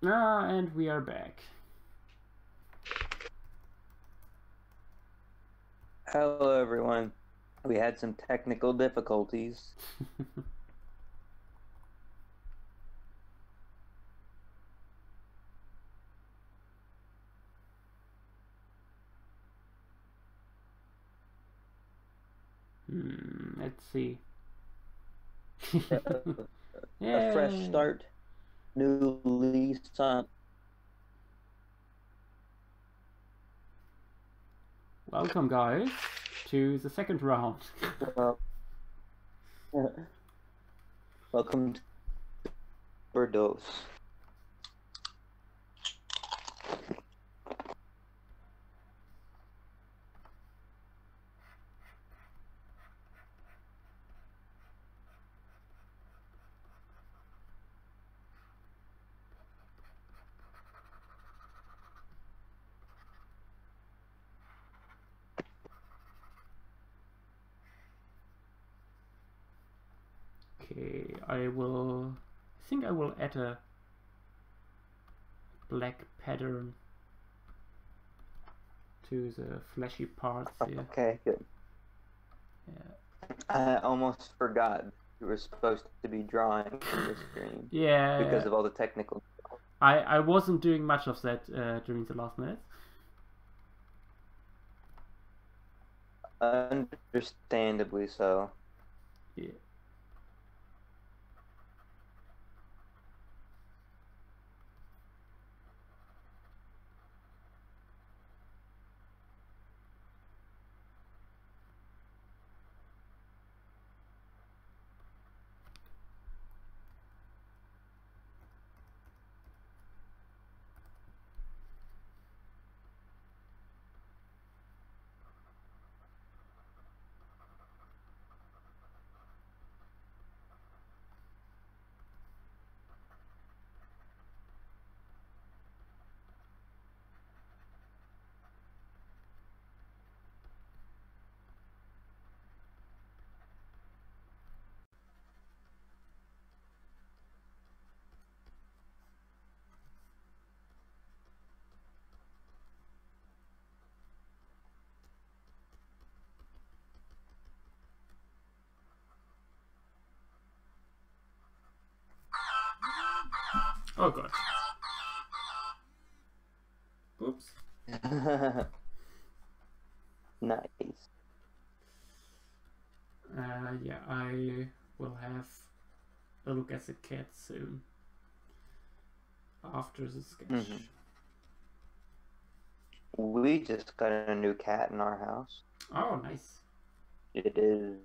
And we are back. Hello, everyone. We had some technical difficulties. Let's see. A fresh start, new lease on. Welcome, guys, to the second round. Welcome to Bordeaux. Okay, I think I will add a black pattern to the fleshy parts here. Okay, good. Yeah. I almost forgot you were supposed to be drawing in the stream. Yeah. Because of all the technical. I wasn't doing much of that during the last minutes. Understandably so. Yeah. Oh god. Oops. Nice. Yeah, I will have a look at the cat soon. After the sketch. We just got a new cat in our house. Oh, nice. It is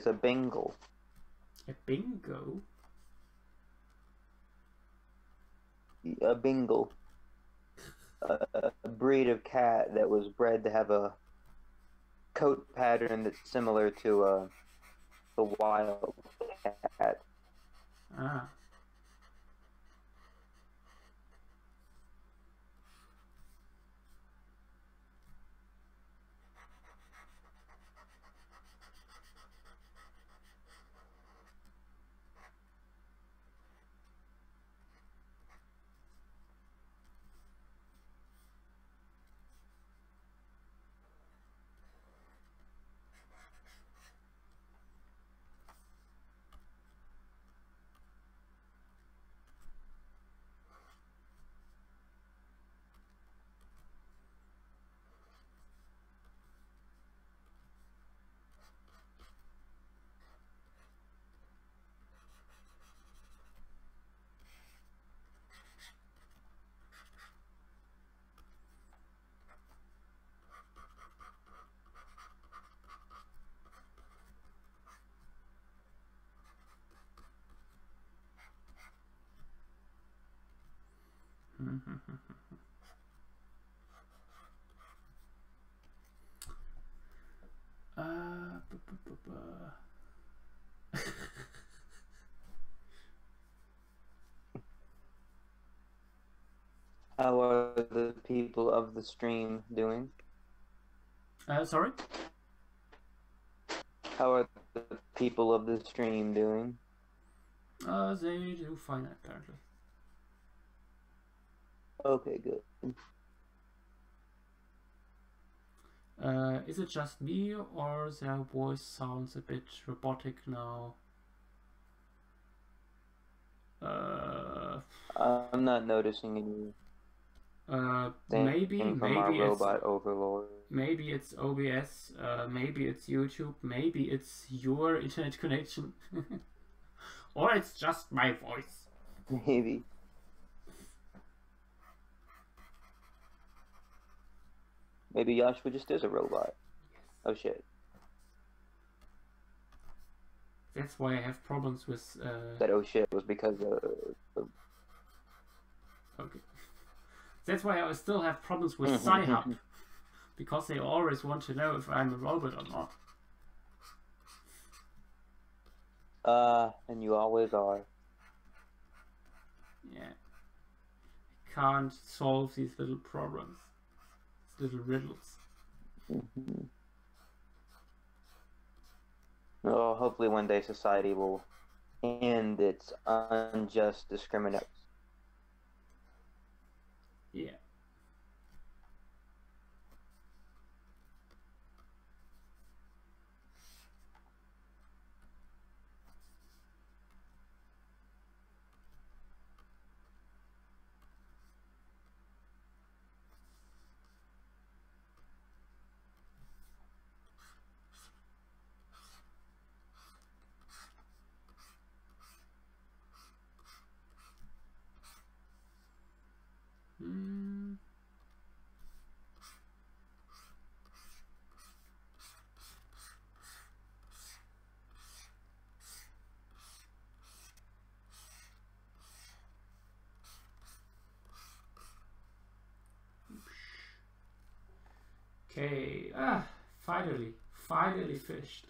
a Bengal. A bingo? A Bengal. A breed of cat that was bred to have a coat pattern that's similar to the wild cat. Ah. How are the people of the stream doing? Sorry? How are the people of the stream doing? They do fine, apparently. Okay, good. Is it just me, or their voice sounds a bit robotic now? I'm not noticing anything Maybe from our it's robot overlord. maybe it's OBS, maybe it's YouTube, maybe it's your internet connection, or it's just my voice. Maybe. Maybe Joshua just is a robot. Oh shit. That's why I have problems with. That oh shit was because Okay. That's why I still have problems with Sci-Hub, because they always want to know if I'm a robot or not. and you always are. Yeah. Can't solve these little problems. These little riddles. Oh, hopefully one day society will end its unjust discrimination. Yeah. Okay. Finally fished.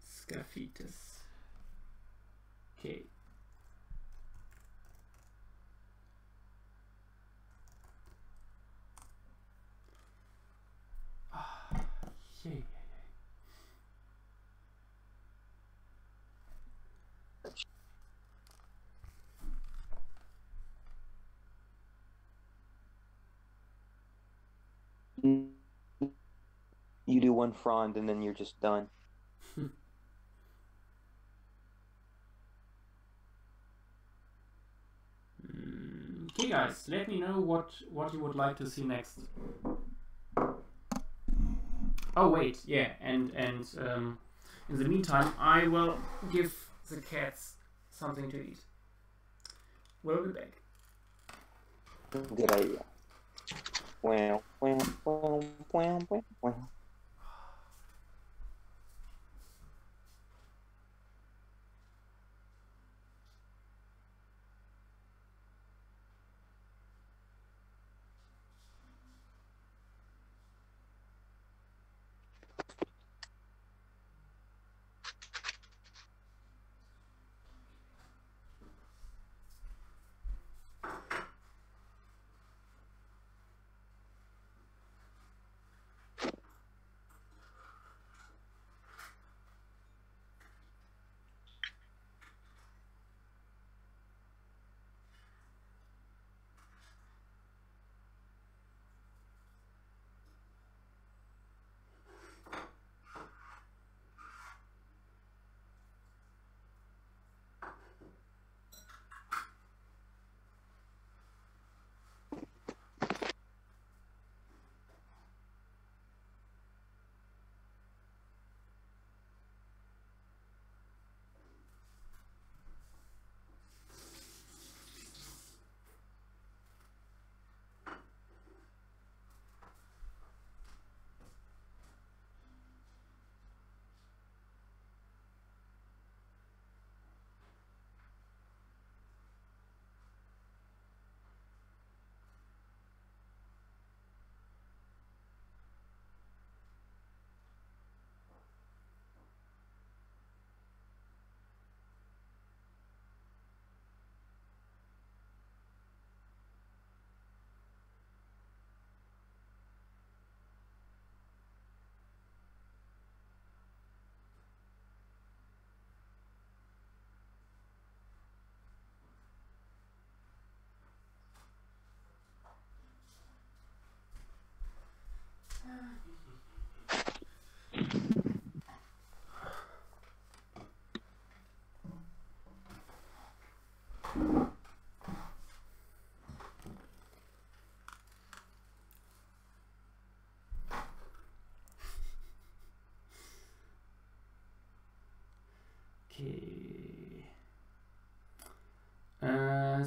Scaphitas. Okay. Yay. You do one frond and then you're just done. Okay, guys, let me know what you would like to see next. Oh wait, yeah, and in the meantime, I will give the cats something to eat. We'll be back. Good idea. Wow, wow, wow, wow, wow, wow.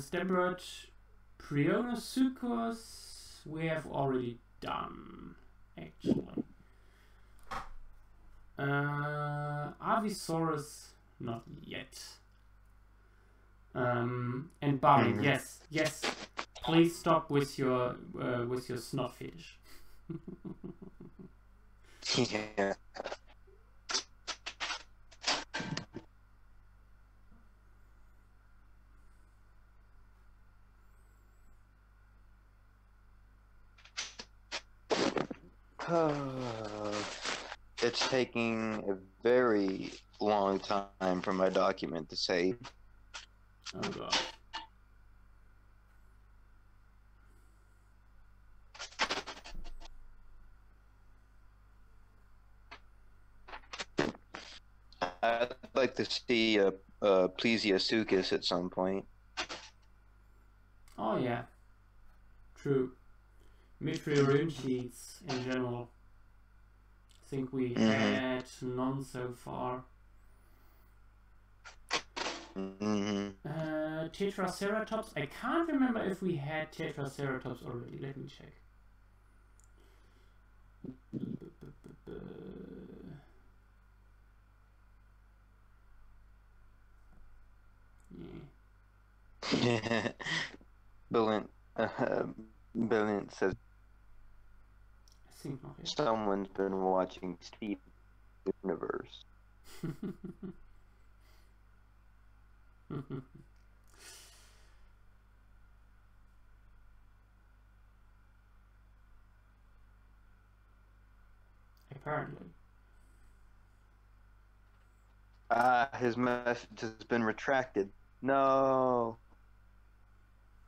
Stembird Prionosuchus we have already done, actually. Avisaurus, not yet. And Barley, yes. Please stop with your snot fetish. Yeah. It's taking a very long time for my document to save. Oh god. I'd like to see a Plesiosuchus at some point. Oh yeah. True. Meteorine sheets in general. I think we had none so far. Tetraceratops. I can't remember if we had Tetraceratops already. Let me check. Yeah. Brilliant says I think not yet. someone's been watching Steve Universe. Apparently. His message has been retracted. No.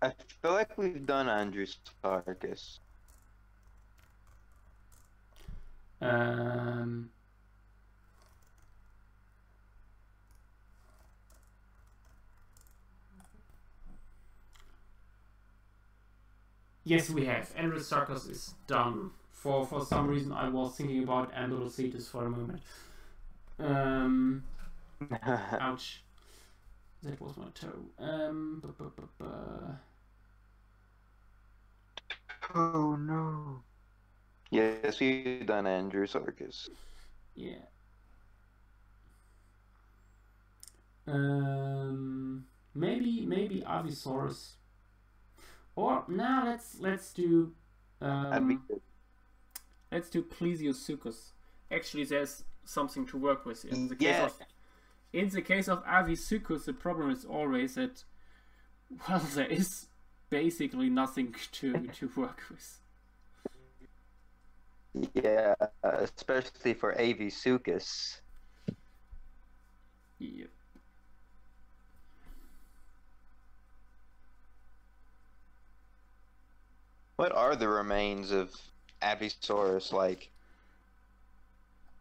I feel like we've done Andrew Sarkis. Yes, we have. Andrewsarchus is done. For some reason, I was thinking about Ambulocetus for a moment. Ouch. That was my toe. Oh no. Yes, we've done Andrew Sarkis. Yeah. Maybe Avisaurus. Or now let's do let's do Plesiosuchus. Actually, there's something to work with in the case of Avisuchus. The problem is always that, well, there is basically nothing to work with. Yeah, especially for Avisuchus. Yep. What are the remains of Avisaurus like?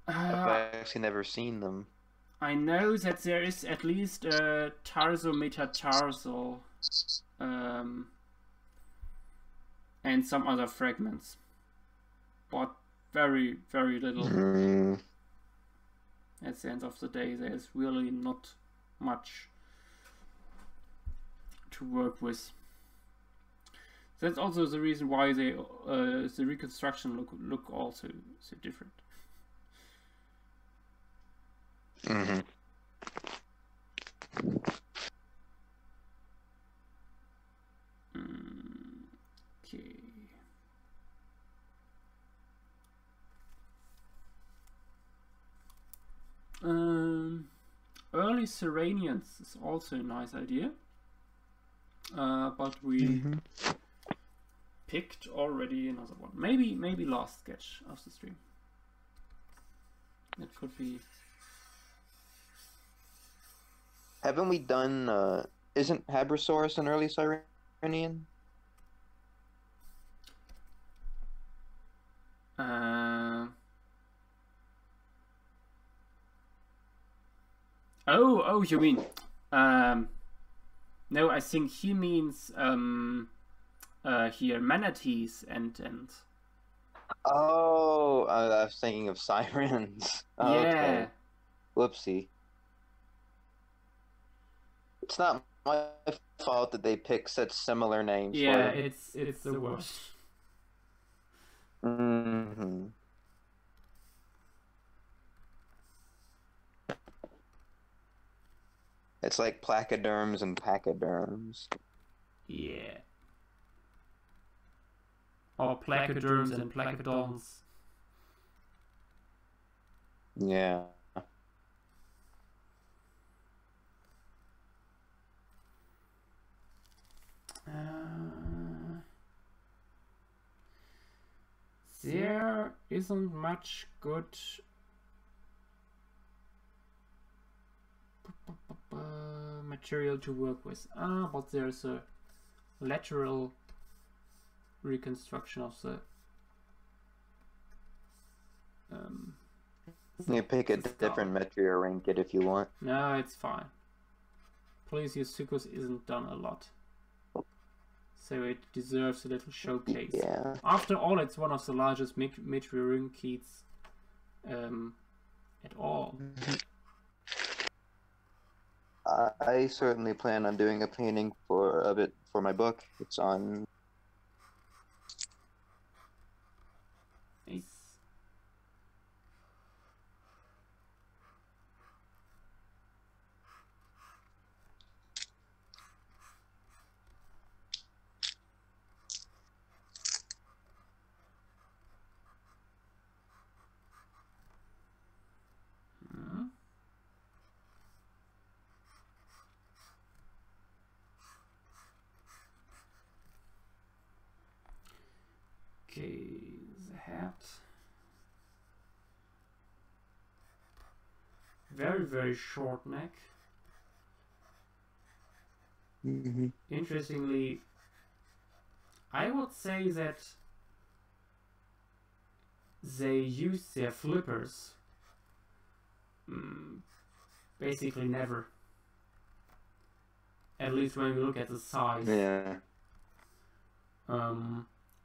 I've actually never seen them. I know that there is at least a tarsometatarsal and some other fragments, but very, very little. At the end of the day, there's really not much to work with. That's also the reason why they the reconstruction look also so different. Okay. Early Serranians is also a nice idea, but we picked already another one. Maybe last sketch of the stream. That could be. Haven't we done? Isn't Hadrosaurus an early Sirenian? Oh, you mean? No, I think he means here manatees and. Oh, I was thinking of sirens. Oh, yeah. okay. Whoopsie. It's not my fault that they pick such similar names for Yeah, them. it's the worst. Mm-hmm. It's like placoderms and pachyderms. Yeah. Or placoderms and placodons. Yeah. There isn't much good material to work with. But there's a lateral reconstruction of the You pick a different metri rank it if you want. No, it's fine. Paleontological isn't done a lot, so it deserves a little showcase. Yeah. After all, it's one of the largest meteorites at all. I certainly plan on doing a painting of it for my book. It's on. Nice. Okay, the hat. Very, very short neck. Mm-hmm. Interestingly, I would say that they use their flippers basically never. At least when we look at the size. Yeah.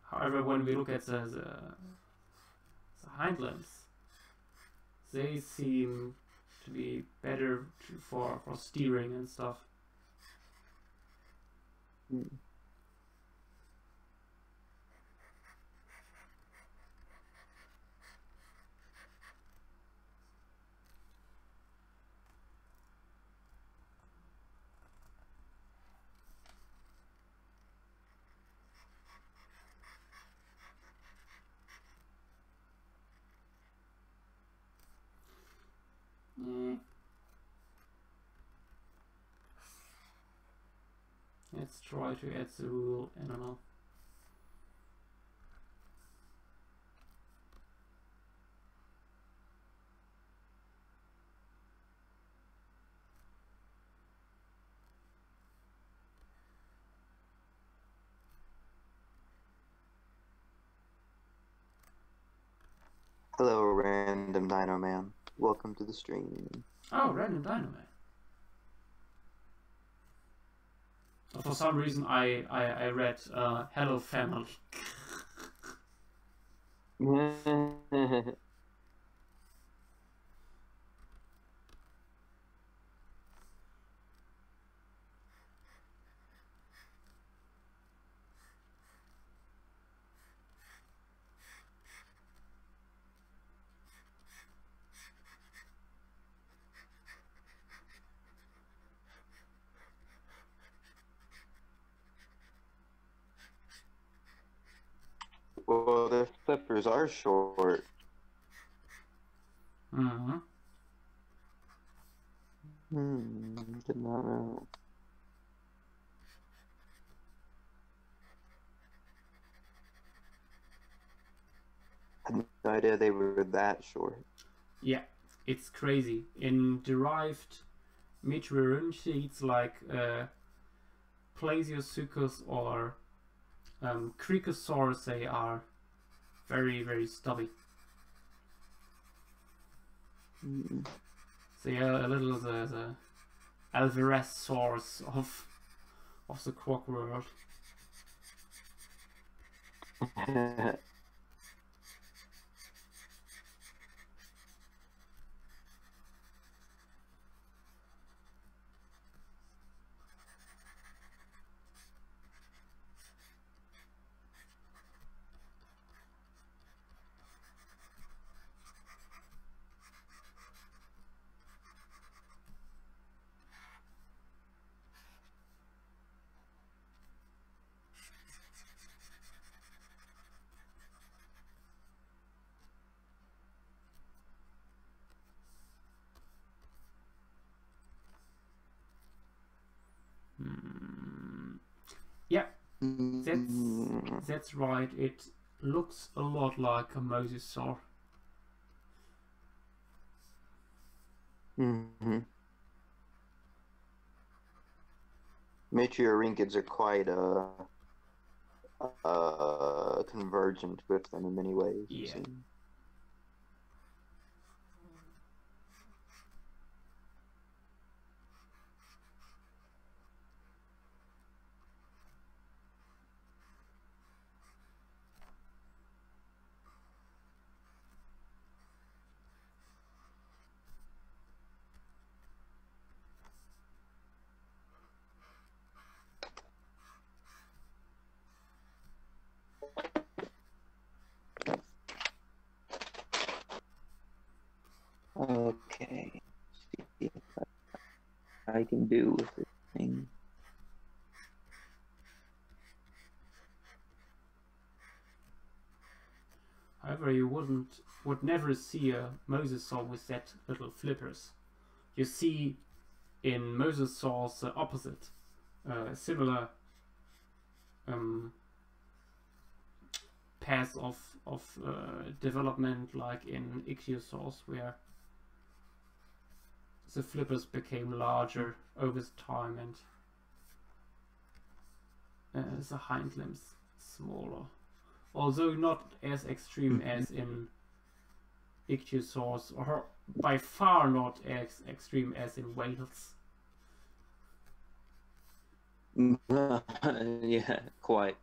However, when we look at the hind limbs, they seem to be better for steering and stuff. Let's try to add the rule animal. Hello, Random Dino Man. Welcome to the stream. Oh, Random Dino Man. For some reason, I read Hello Family. Well, their flippers are short. Mm-hmm. Did not know. I had no idea they were that short. Yeah, it's crazy. In derived meteorites like Plesiosuchus or Cricosaurus, they are very, very stubby. They are a little the Alvarez-saurus of the quark world. That's right. It looks a lot like a mosasaur. Meteorincids are quite convergent with them in many ways. Yeah. Okay. See what I can do with this thing. However, you would never see a mosasaur with that little flippers. You see in mosasaurs the opposite, similar paths of development, like in ichthyosaurs, where the flippers became larger over time and the hind limbs smaller. Although not as extreme as in ichthyosaurs, or by far not as extreme as in whales. Yeah, quite.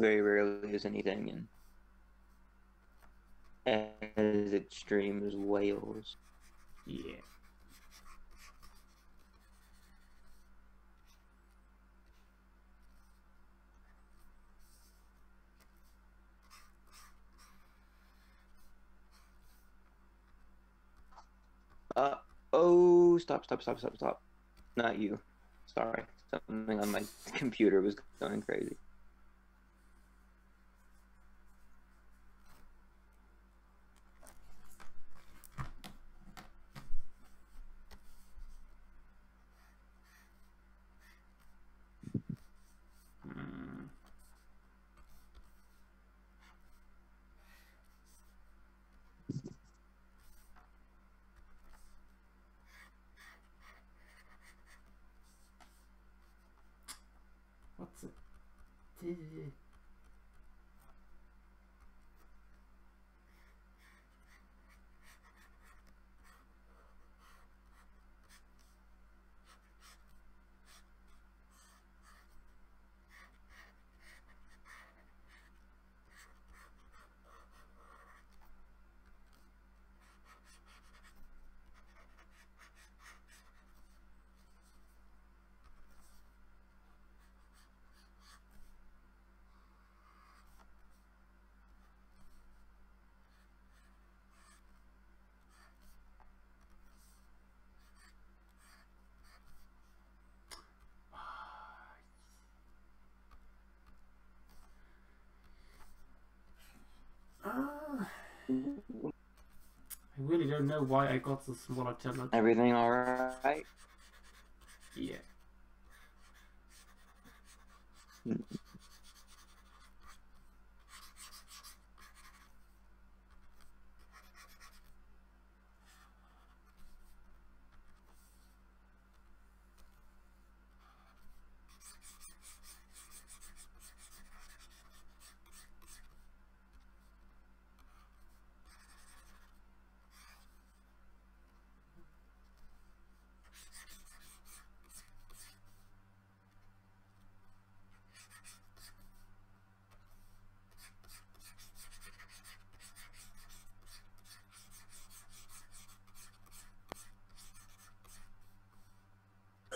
Very rarely is anything as extreme as whales. Yeah. Oh, stop. Not you. Sorry. Something on my computer was going crazy. What's it? I really don't know why I got the smaller tablet. Everything alright? Yeah.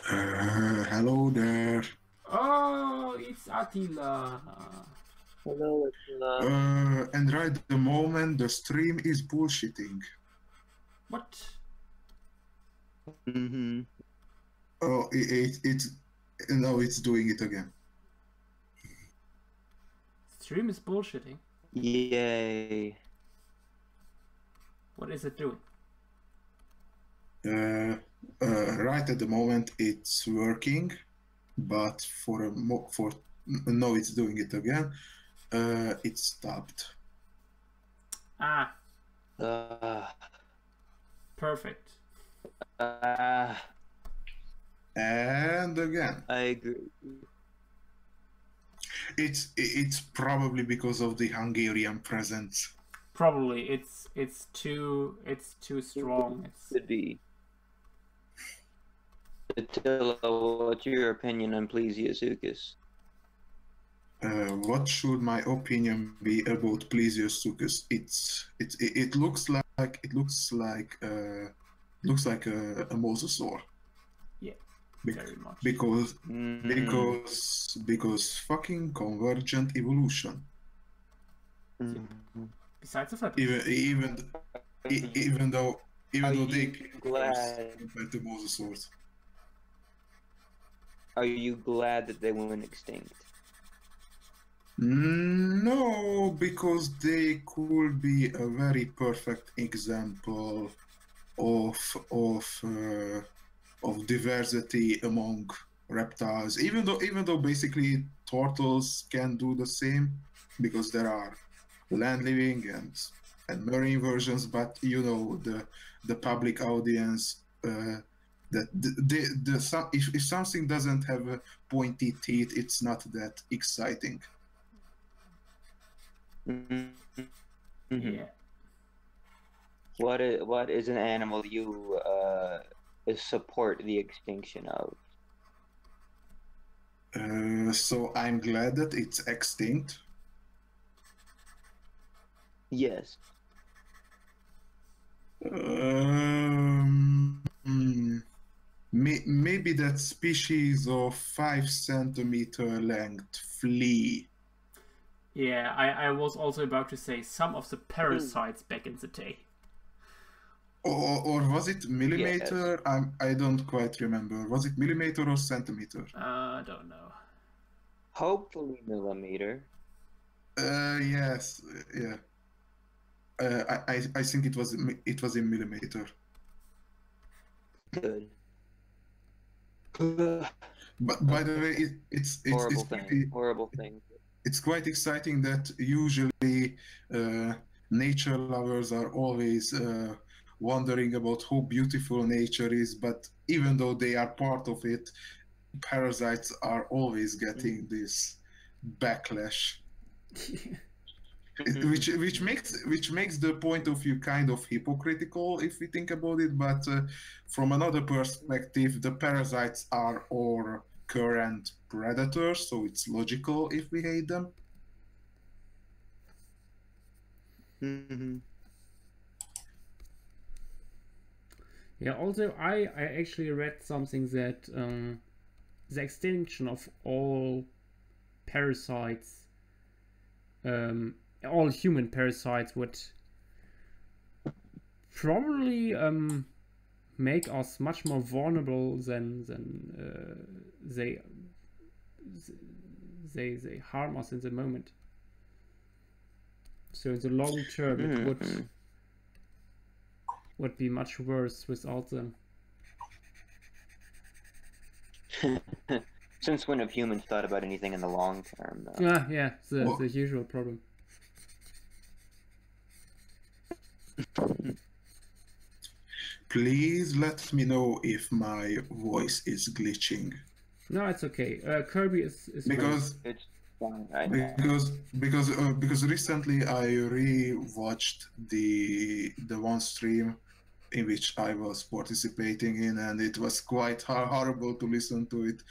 Hello there. Oh, it's Attila. Hello, And right the moment the stream is bullshitting. What? Mm-hmm. Oh, it's doing it again. Stream is bullshitting. Yay. What is it doing? Right at the moment it's working, but no, it's doing it again. It stopped. Ah, Uh, perfect. And again. I agree. It's probably because of the Hungarian presence. Probably it's too strong. Could be. Attila, what's your opinion on Plesiosuchus? What should my opinion be about Plesiosuchus? It looks like a mosasaur. Yeah, very much. Because fucking convergent evolution. Besides the fact, even though they glad compared to mosasaurs. Are you glad that they went extinct? No, because they could be a very perfect example of diversity among reptiles. Even though basically turtles can do the same, because there are land living and marine versions. But you know, the public audience. That if something doesn't have a pointy teeth, it's not that exciting. yeah. What is an animal you support the extinction of? So I'm glad that it's extinct. Yes. Maybe that species of 5 centimeter length flea. Yeah, I was also about to say some of the parasites back in the day. Or was it millimeter? Yes. I don't quite remember. Was it millimeter or centimeter? I don't know. Hopefully millimeter. Yes, yeah. I think it was in millimeter. Good. But by the way, it's horrible thing. It's quite exciting that usually nature lovers are always wondering about how beautiful nature is, but even though they are part of it, parasites are always getting this backlash. which makes the point of view kind of hypocritical if we think about it, but from another perspective, the parasites are our current predators, so it's logical if we hate them. Yeah, also I actually read something that the extinction of all parasites, all human parasites, would probably make us much more vulnerable than they harm us in the moment. So in the long term, it would be much worse without them. Since when have humans thought about anything in the long term, though? Yeah, the usual problem. Please let me know if my voice is glitching. No, it's okay. Kirby is because fine. It's fine right because recently I re-watched the one stream in which I was participating in, and it was quite horrible to listen to it.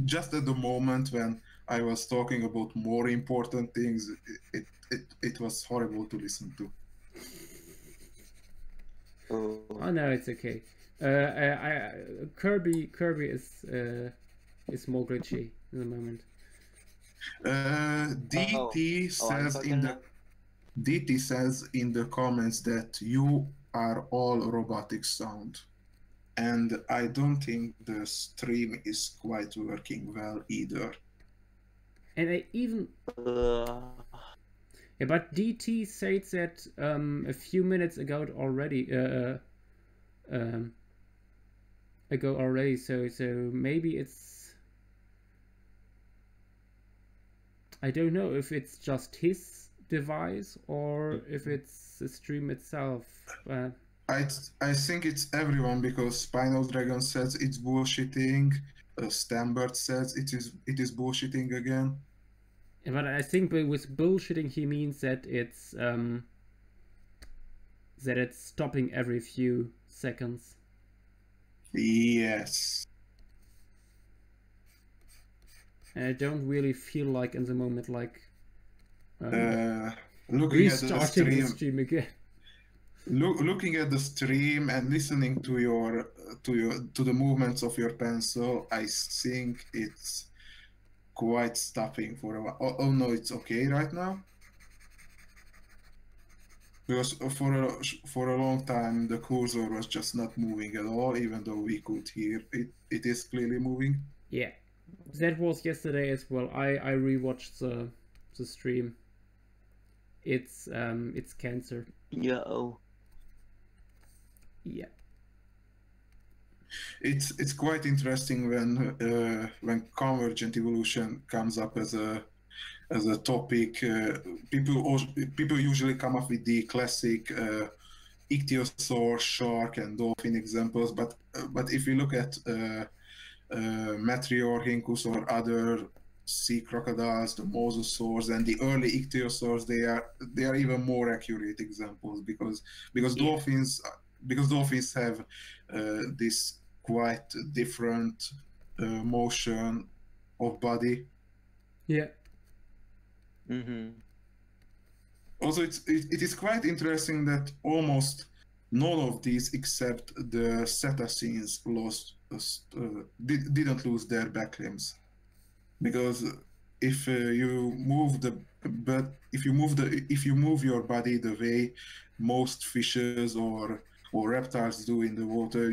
Just at the moment when I was talking about more important things, it was horrible to listen to. Oh no, it's okay. Kirby is more glitchy in the moment. DT I'm says fucking up. DT says in the comments that you are all robotic sound. And I don't think the stream is quite working well either. And I even yeah, but DT said that a few minutes ago already. So maybe it's, I don't know if it's just his device or if it's the stream itself. I think it's everyone, because Spinal Dragon says it's bullshitting. Stambert says it is bullshitting again. But I think with bullshitting he means that it's stopping every few seconds. Yes. And I don't really feel like in the moment like looking at restarting the the stream again. Looking at the stream and listening to the movements of your pencil, I think it's quite stopping for a while. Oh no, it's okay right now. Because for a long time the cursor was just not moving at all, even though we could hear it. It is clearly moving. Yeah, that was yesterday as well. I rewatched the stream. It's cancer. Yo. Yeah. It's quite interesting when convergent evolution comes up as a topic. People usually come up with the classic ichthyosaur, shark, and dolphin examples, but if you look at Metriorhynchus or other sea crocodiles, the mosasaurs, and the early ichthyosaurs, they are even more accurate examples, because dolphins have this quite different motion of body. Yeah. Mm-hmm. Also, it is quite interesting that almost none of these, except the cetaceans, didn't lose their back limbs, because if you move your body the way most fishes or reptiles do in the water,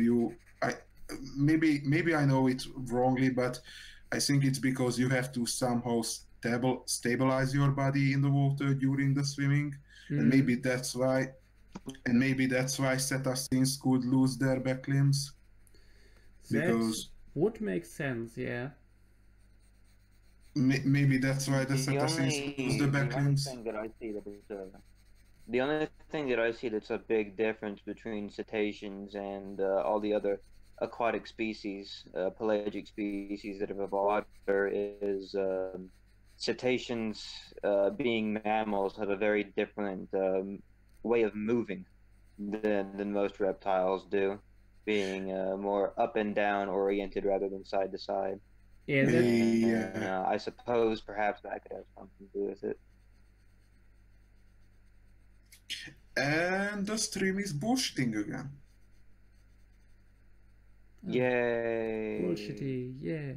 maybe I know it wrongly, but I think it's because you have to somehow stabilize your body in the water during the swimming, and maybe that's why cetaceans could lose their back limbs. Because would make sense, yeah. Maybe that's why the cetaceans lose the back limbs. The only thing that I see that's a big difference between cetaceans and all the other aquatic species, pelagic species that have evolved, is cetaceans, being mammals, have a very different way of moving than most reptiles do, being more up and down oriented rather than side to side. Yeah, I suppose perhaps that could have something to do with it. And the stream is bullshitting again. Yay! Bullshitty, yeah.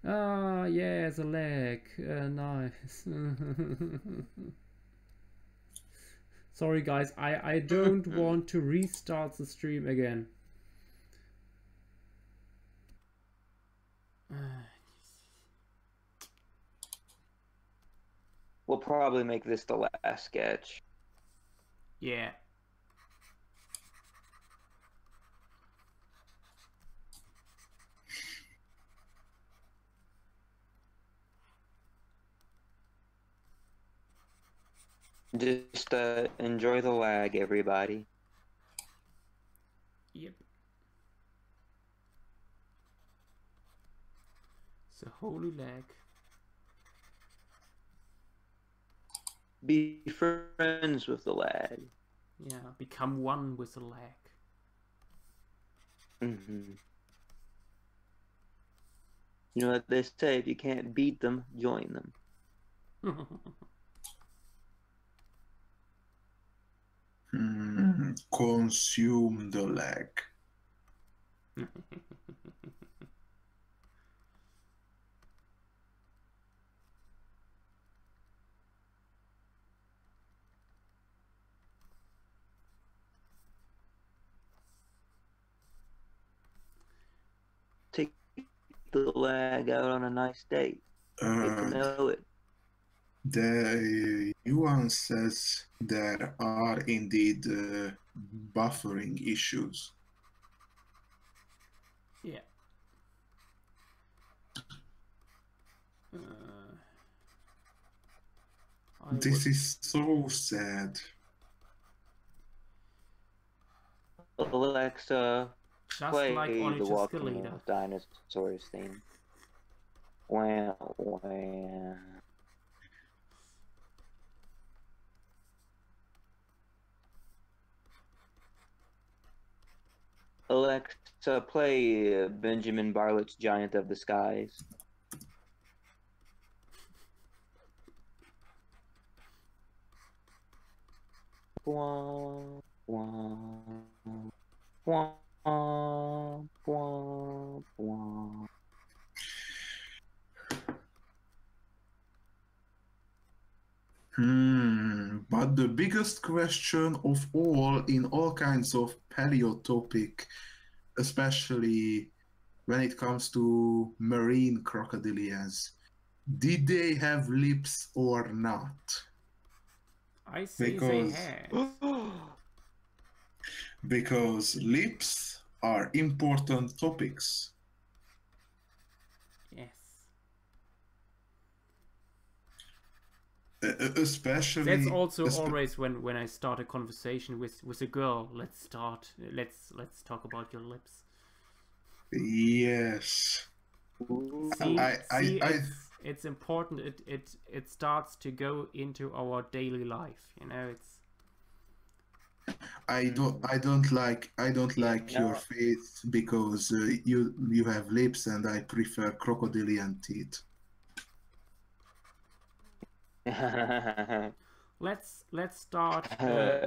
Ah, yeah, the lag. Nice. Sorry guys, I don't want to restart the stream again. We'll probably make this the last sketch. Yeah. Just enjoy the lag, everybody. Yep. It's a holy lag. Be friends with the lag. Yeah, become one with the lag. Mm-hmm. You know what they say, if you can't beat them, join them. Consume the lag. the lag out on a nice date. Get to know it. The Yuan says there are indeed buffering issues. Yeah. This is so sad. Alexa, just play like on the each Walking escalator. with Dinosaurs theme. Wow. Alexa, play Benjamin Bartlett's Giant of the Skies. Wah, wah, wah, wah, wah. But the biggest question of all in all kinds of paleo topic, especially when it comes to marine crocodilians, did they have lips or not? I say they had. Because lips are important topics. Yes. Especially That's also always when I start a conversation with a girl. Let's talk about your lips. Yes. It's important. It starts to go into our daily life. You know, it's. I don't like your face because you have lips and I prefer crocodilian teeth. Let's start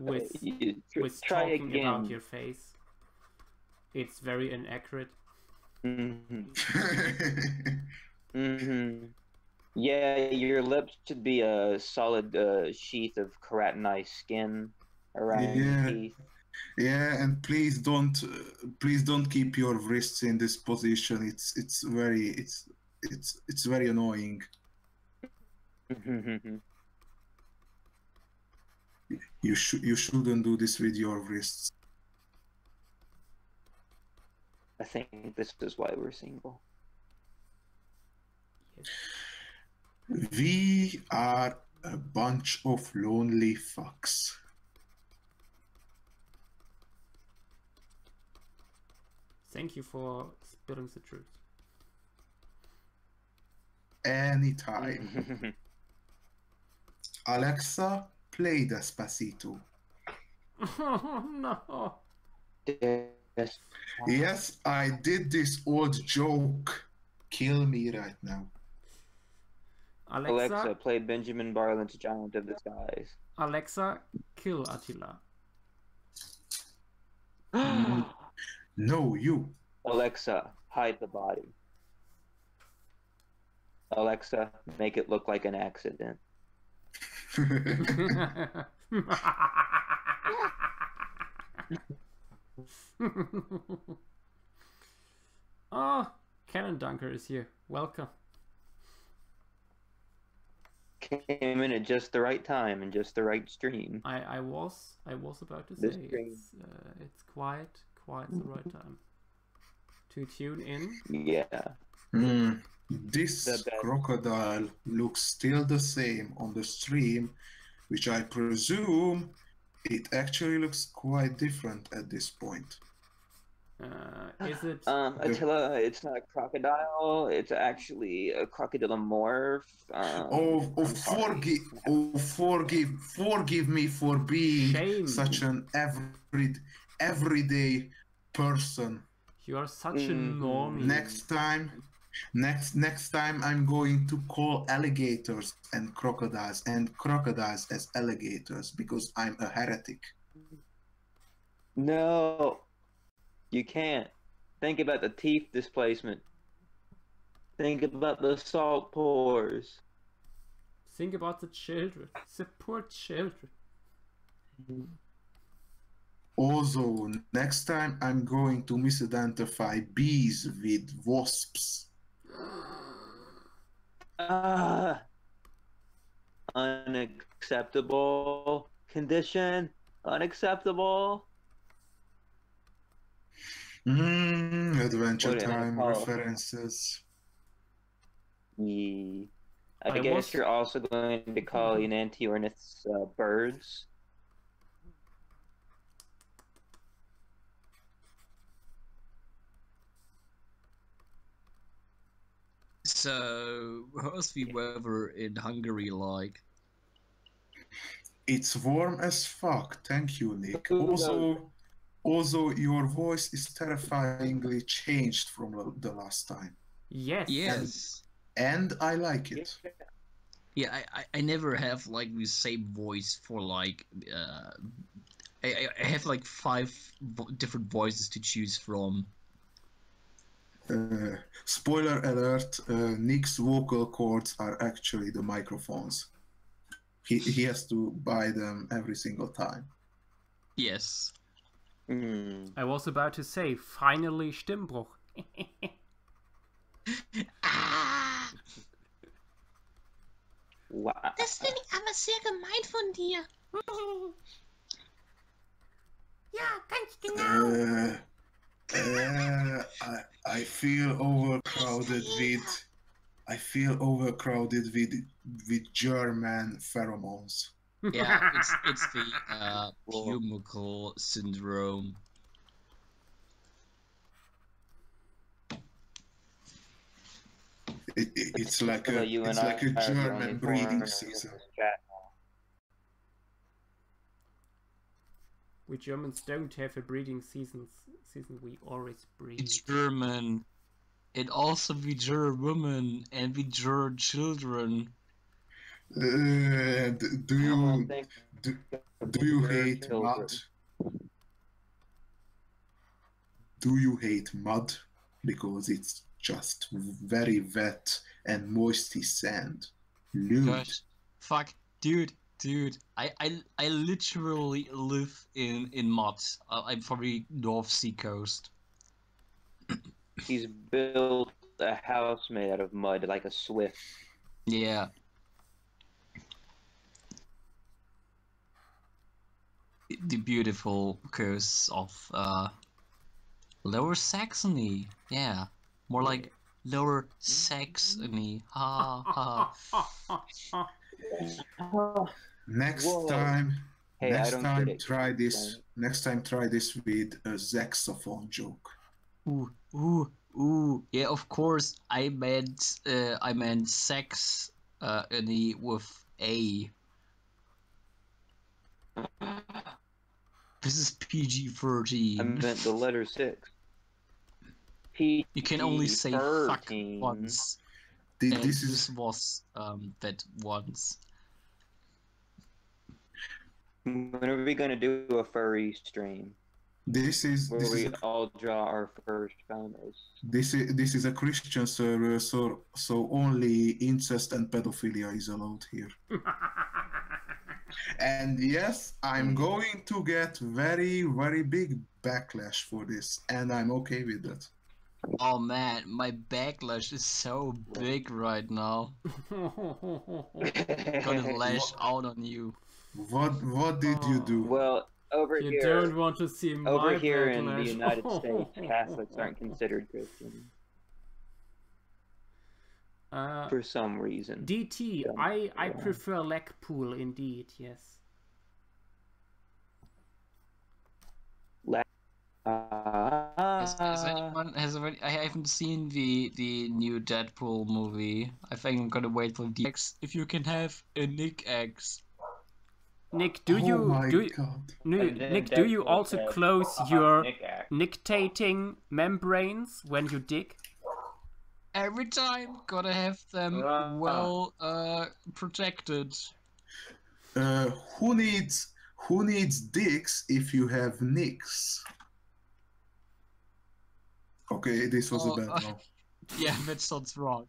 with talking again. about your face. It's very inaccurate. Yeah, your lips should be a solid sheath of keratinized skin around your teeth. Yeah, and please don't keep your wrists in this position. It's very annoying. You shouldn't do this with your wrists. I think this is why we're single. Yes. We are a bunch of lonely fucks. Thank you for spilling the truth. Anytime. Alexa, play Despacito. Oh no. Yes, I did this old joke. Kill me right now. Alexa, play Benjamin Bartlett's Giant of the Skies. Alexa, kill Attila. No, you. Alexa, hide the body. Alexa, make it look like an accident. Oh, Cannon Dunker is here. Welcome. Came in at just the right time and just the right stream. I was about to say it's quite the right time to tune in. Yeah. This crocodile looks still the same on the stream, which I presume it actually looks quite different at this point. Is it? Attila, it's not a crocodile. It's actually a crocodilomorph. Forgive me for being such an everyday person. You are such a normie. Next time I'm going to call alligators and crocodiles as alligators because I'm a heretic. No, you can't. Think about the teeth displacement. Think about the salt pores. Think about the children. The poor children. Also, next time I'm going to misidentify bees with wasps. Unacceptable condition. Unacceptable. Adventure What am I Time called? references. Yeah. I I guess was- you're also going to call enantiorniths birds. So, how's the weather in Hungary like? It's warm as fuck. Thank you, Nick. Who knows? Also, your voice is terrifyingly changed from the last time, Yes. Yes. and I like it. Yeah, I never have like the same voice for like I have like 5 different voices to choose from. Spoiler alert: Nick's vocal cords are actually the microphones. He has to buy them every single time. Yes. I was about to say, finally Stimmbruch. Ah, Wow. das finde ich aber sehr gemein von dir. Ja, ganz genau. I feel overcrowded with German pheromones. Yeah, it's the Pumukal syndrome. It's like So a you and like a I are the only German breeding foreigners season. in this chat. We Germans don't have a breeding season. We always breed. It's German. And also the German women and the German children. Do you hate mud? Do you hate mud? Because it's just very wet and moisty sand. Lewd. Gosh, fuck, dude. I literally live in mud. I'm from the North Sea coast. He's built a house made out of mud like a Swift. Yeah. The beautiful coasts of Lower Saxony. Yeah. More like Lower Saxony. Ha ha. Next Whoa. time, Hey, I don't get it. try this. Next time, try this with a saxophone joke. Ooh. Yeah, of course. I meant sex. With A. This is PG-13. I meant the letter 6. You can only say fuck PG-13. once. This was that once. When are we gonna do a furry stream where we all draw our first photos? This is a Christian server, so only incest and pedophilia is allowed here. And yes, I'm going to get very, very big backlash for this, and I'm okay with that. Oh man, my backlash is so big right now. Gonna lash out on you. What did you do? Well, over You here, don't want to see my over here in the backlash. United States, Catholics aren't considered Christian for some reason. DT, I prefer Blackpool indeed, yes. I haven't seen the new Deadpool movie. I think I'm gonna wait for the X. If you can have a Nick X. Nick, do you also close your nictating membranes when you dig? Every time, gotta have them well protected. Who needs dicks if you have nicks? Okay, this was a bad one. Yeah, that sounds wrong.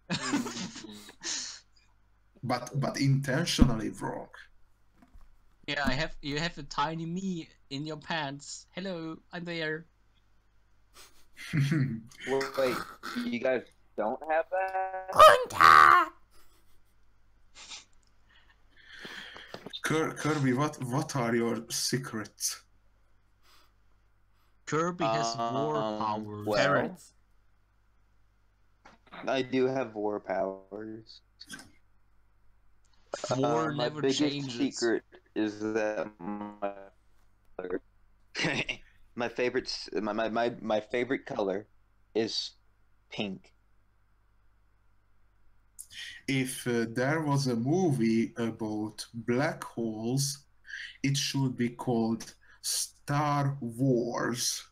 but intentionally wrong. Yeah, you have a tiny me in your pants. Hello, I'm there. Wait, you guys don't have that. Hunter! Kirby, what are your secrets? Kirby has war Um, powers. well- Ferrets. I do have war powers. War My never biggest changes. secret is that my favorite color is pink. If there was a movie about black holes, it should be called Star Wars.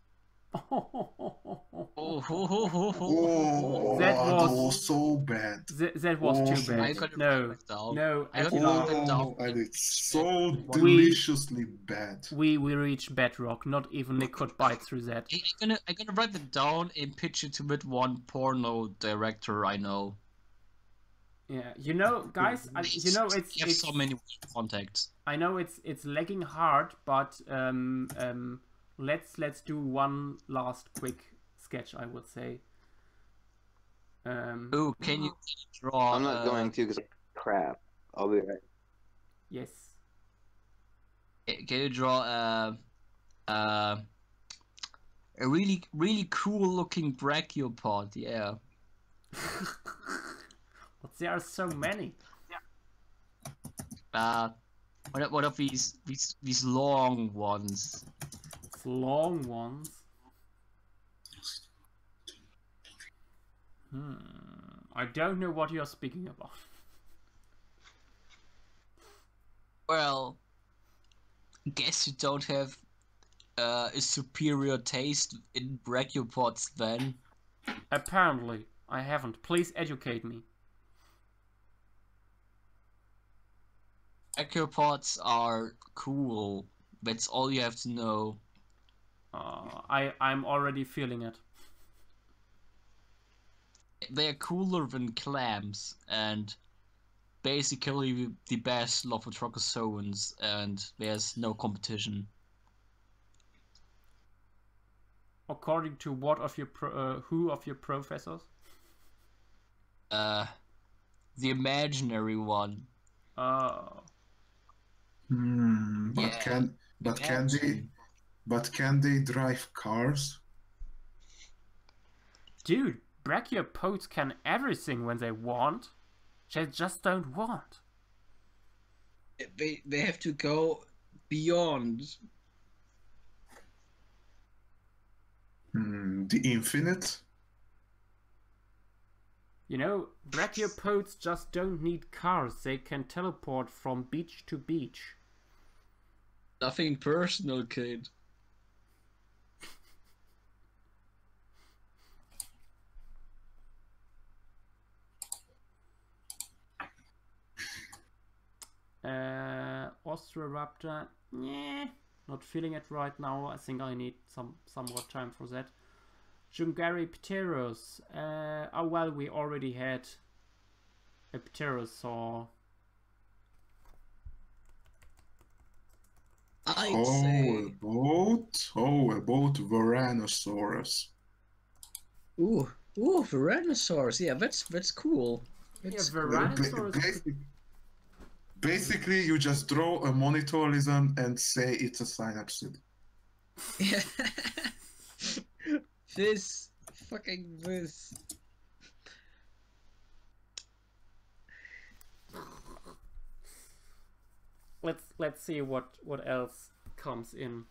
Oh, That that was- was so bad. That was too Oh. bad. I gotta No, write that down. no, I gotta actually write not. that down. Oh, and it's so We- deliciously bad. We reached bedrock. Not even Nick could bite through that. I'm gonna write that down and pitch it to with one porno director I know. Yeah, you know, guys, you know We have it's so many contacts. I know it's lagging hard, but let's do one last quick sketch. I would say. Oh, can you draw? I'm not going to because crap. I'll be right. Yes. Can you draw a really cool looking brachiopod? Yeah. But there are so many. What of these long ones? It's long ones. I don't know what you're speaking about. Well, guess you don't have a superior taste in brachiopods then. Apparently, I haven't. Please educate me. Brachiopods are cool. That's all you have to know. I'm already feeling it. They're cooler than clams and basically the best Lophotrochosaurans, and there's no competition. According to what of your who of your professors? The imaginary one. Oh. But Yeah, can they drive cars? Dude, brachiopods can everything when they want. They just don't want. They have to go beyond. The infinite? You know, brachiopods just don't need cars. They can teleport from beach to beach. Nothing personal, kid. Ostroraptor, yeah, not feeling it right now. I think I need some more time for that. Jungaripteros, oh well, we already had a pterosaur. I'd say. About Varanosaurus. Ooh, Tyrannosaurus. Yeah, that's cool. That's Yeah, cool. Varanosaurus. Basically, you just draw a monitorism and say it's a synapsid. Yeah. This. Fucking this. Let's see what else comes in.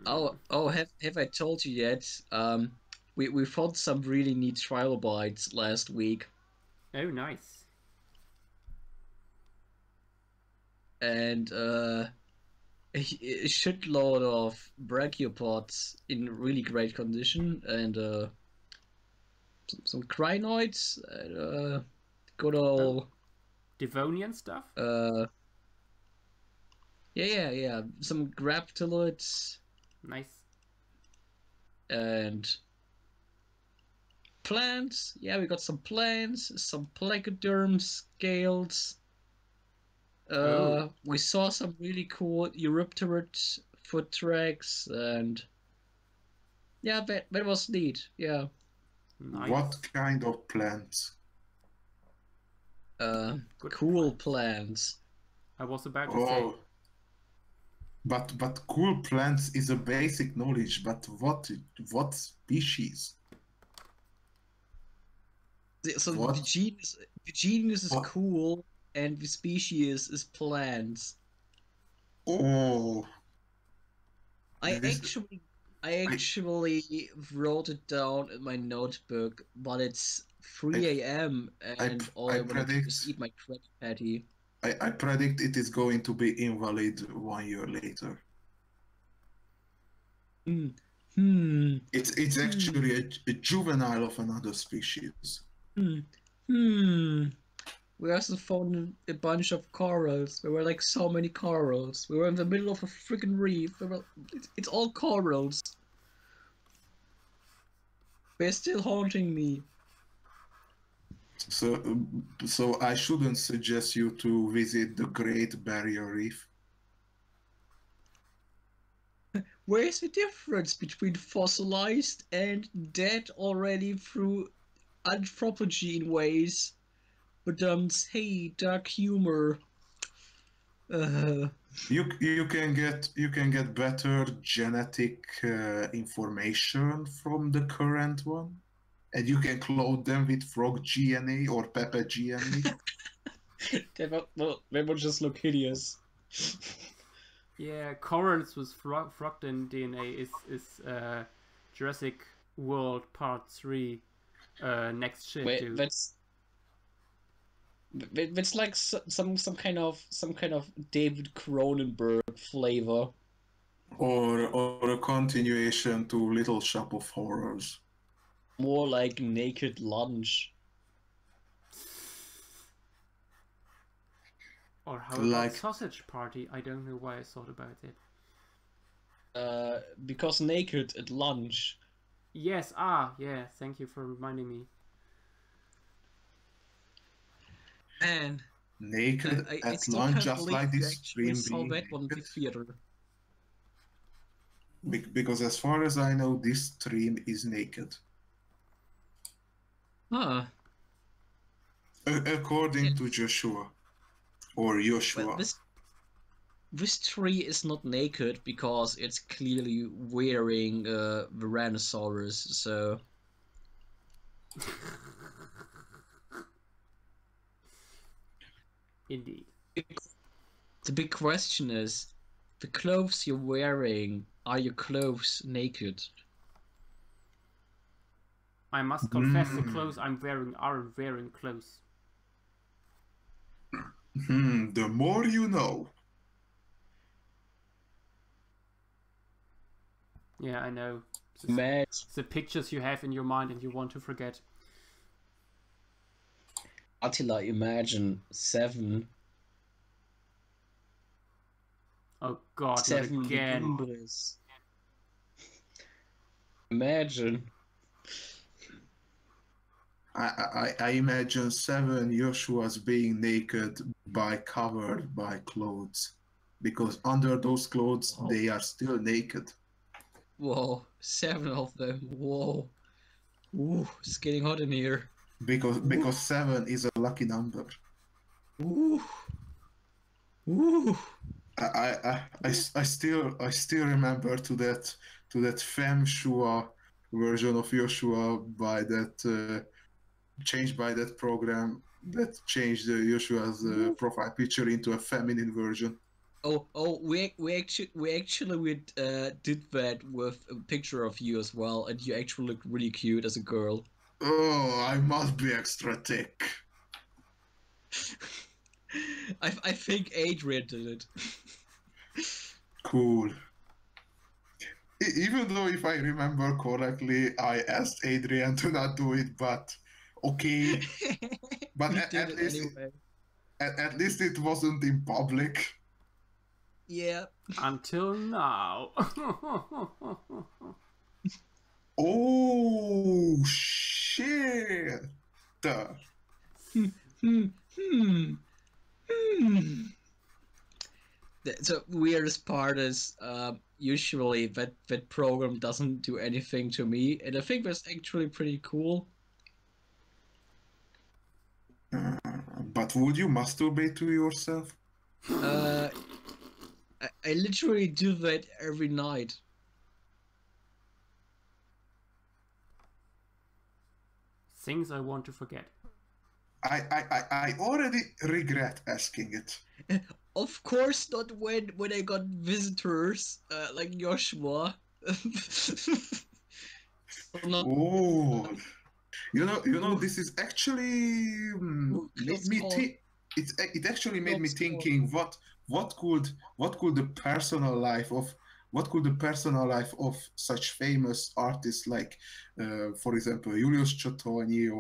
Oh, have I told you yet? We found some really neat trilobites last week, Oh, nice. and a shitload of brachiopods in really great condition, and some crinoids, good old Devonian stuff. yeah, some graptolids Nice. and plants. Yeah, we got some plants, some placoderm scales. Oh. We saw some really cool Eurypterid foot tracks, and Yeah, that was neat. Yeah. Nice. What kind of plants? Good Cool plants. plants. I was about to say. Oh, but cool plants is a basic knowledge. But what species? So What? the genus is What? cool, and the species is plants. Oh, I this actually I I actually wrote it down in my notebook, but it's I 3 a.m. and all I I want to do is predict eat my Krabby Patty. I predict it is going to be invalid 1 year later. Hmm. Hmm. It's Hmm. actually a juvenile of another species. Hmm. Hmm. We also found a bunch of corals. There were like so many corals. We were in the middle of a freaking reef. It's all corals. They're still haunting me. So I shouldn't suggest you to visit the Great Barrier Reef. Where is the difference between fossilized and dead already through anthropology in ways? But hey, dark humor. Uh, You can get better genetic information from the current one, and you can clone them with frog GNA or pepper GNA. they would just look hideous. Yeah, corals with frogden DNA is Jurassic World Part 3 next ship, Wait, dude. that's like some kind of David Cronenberg flavor. Or a continuation to Little Shop of Horrors. More like Naked Lunch. Or how about Like Sausage Party? I don't know why I thought about it. Because naked at lunch. Yes, yeah, thank you for reminding me. And naked I at still lunch, can't just believe like you this actually stream saw being that one in the naked. theater. Because as far as I know, this stream is naked. Huh. According to Joshua. Or Well, Joshua. this tree is not naked because it's clearly wearing Tyrannosaurus, so Indeed. the big question is, the clothes you're wearing, are your clothes naked? I must confess the clothes I'm wearing aren't wearing clothes. The more you know. Yeah, I know. Imagine, The pictures you have in your mind and you want to forget. Attila, imagine 7. Oh god, not 7 again. Legumbres. Imagine. I imagine 7 Joshuas being naked covered by clothes. Because under those clothes, Oh. they are still naked. Whoa, 7 of them. Whoa. Ooh, it's getting hot in here. Because 7 is a lucky number. Ooh. Ooh. I still remember to that femme Shua version of Joshua by that changed by that program that changed Joshua's profile picture into a feminine version. Oh, we actually did that with a picture of you as well, and you actually looked really cute as a girl. Oh, I must be extra thick. I think Adrian did it. Cool. Even though, if I remember correctly, I asked Adrian to not do it, but okay. But He at, did at it least anyway. at least it wasn't in public. Yeah. Until now. Oh shit! Hmm. Hmm. Hmm. Hmm. The weirdest part is usually that program doesn't do anything to me, and I think that's actually pretty cool. But would you masturbate to yourself? I literally do that every night. Things I want to forget. I already regret asking it. Of course not when I got visitors like Joshua. So not Oh, you know, this is actually made me think. It actually made me thinking what could the personal life of such famous artists like, for example, Julius Csatonyi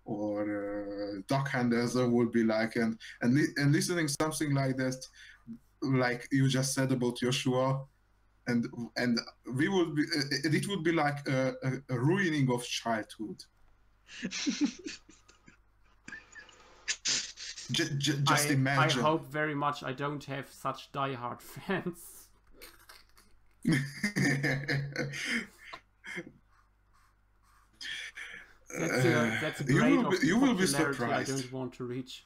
or Doc Henderson would be like, and listening something like that, like you just said about Joshua, and we would be it would be like a ruining of childhood. Just imagine. I hope very much I don't have such diehard fans. That's a grade of you will be popularity surprised. I don't want to reach.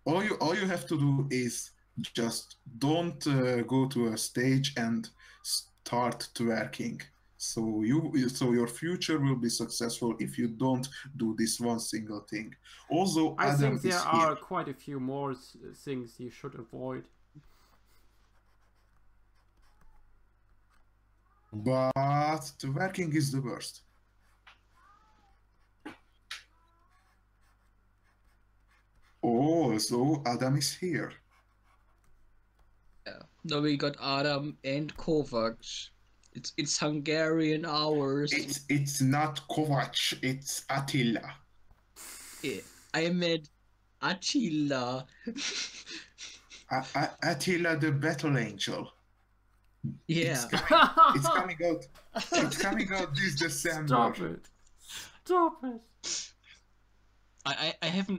All you have to do is just don't go to a stage and start twerking. So your future will be successful if you don't do this one single thing. Also, I Adam think there is are here. quite a few more things you should avoid. But twerking is the worst. Oh, so Adam is here. Yeah. No, we got Adam and Kovacs. It's Hungarian hours. It's not Kovac, it's Attila. Yeah, I meant Attila. Attila the Battle Angel. Yeah. It's coming out. It's coming out this December. Stop it! Stop it! I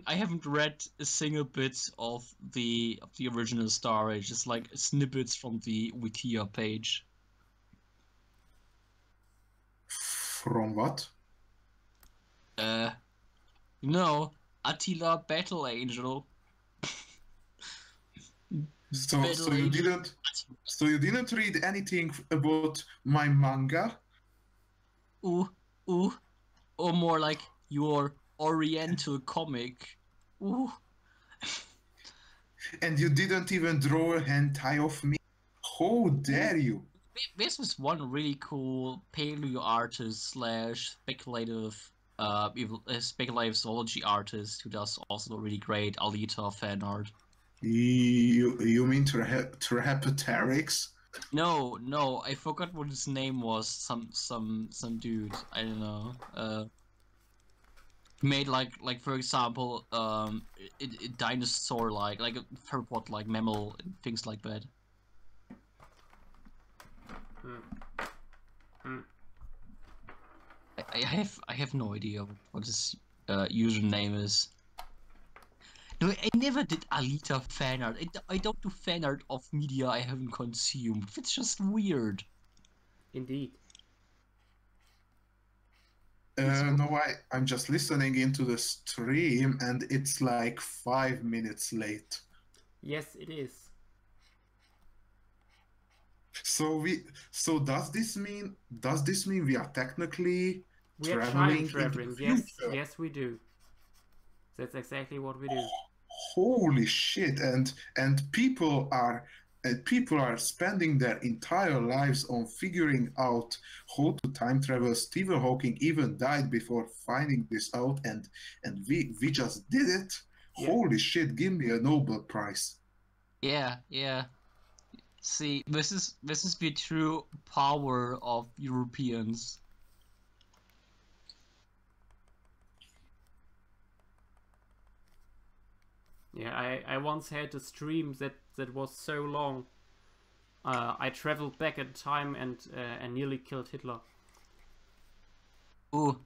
haven't read a single bit of the original story, just like snippets from the Wikia page. From what? Attila Battle Angel. So you didn't read anything about my manga? Or more like your Oriental comic. Ooh. And you didn't even draw a hentai of me? How dare you? This was one really cool paleo artist slash speculative zoology artist who does also really great Alita fan art. You mean Terapterix? No, I forgot what his name was. Some dude, I don't know. Made like for example, a dinosaur like a theropod like mammal and things like that. I have no idea what his username is. No, I never did Alita fan art. I don't do fan art of media I haven't consumed. It's just weird. Indeed. No, I'm just listening into the stream and it's like 5 minutes late. Yes, it is. So does this mean we are technically We are time traveling. Yes, we do. That's exactly what we do. Holy shit! And people are spending their entire lives on figuring out how to time travel. Stephen Hawking even died before finding this out, and we just did it. Yeah. Holy shit! Give me a Nobel Prize. Yeah. See, this is the true power of Europeans. Yeah, I once had a stream that was so long. I traveled back in time and nearly killed Hitler. Ooh.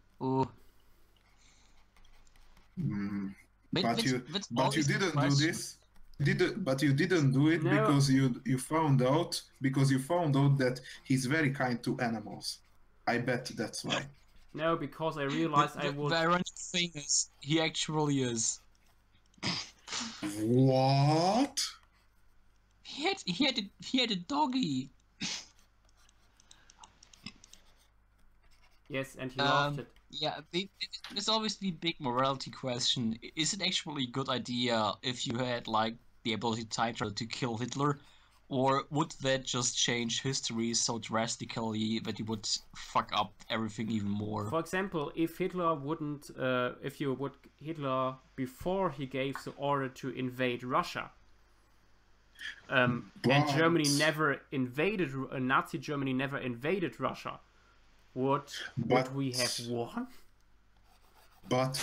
But you didn't do this. you didn't do it No. because you found out that he's very kind to animals. I bet that's why. No, because I realized I would. The ironic thing is, he actually is. What? He had a doggy. Yes, and he loved it. Yeah, there's always the big morality question. Is it actually a good idea if you had, like, the ability to time travel to kill Hitler? Or would that just change history so drastically that you would fuck up everything even more? For example, if Hitler wouldn't, Hitler before he gave the order to invade Russia, and Germany never invaded, Nazi Germany never invaded Russia, would we have won? But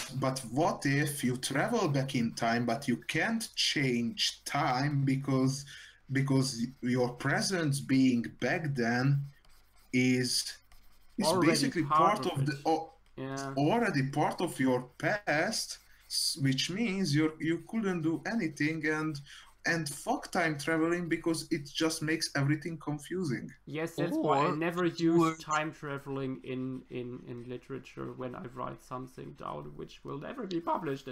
what if you travel back in time, but you can't change time because your presence being back then is Already basically part part of it. the Yeah. already part of your past, which means you couldn't do anything and fuck time traveling because it just makes everything confusing. Yes, that's why I Or never it use would- time traveling in literature when I write something down which will never be published.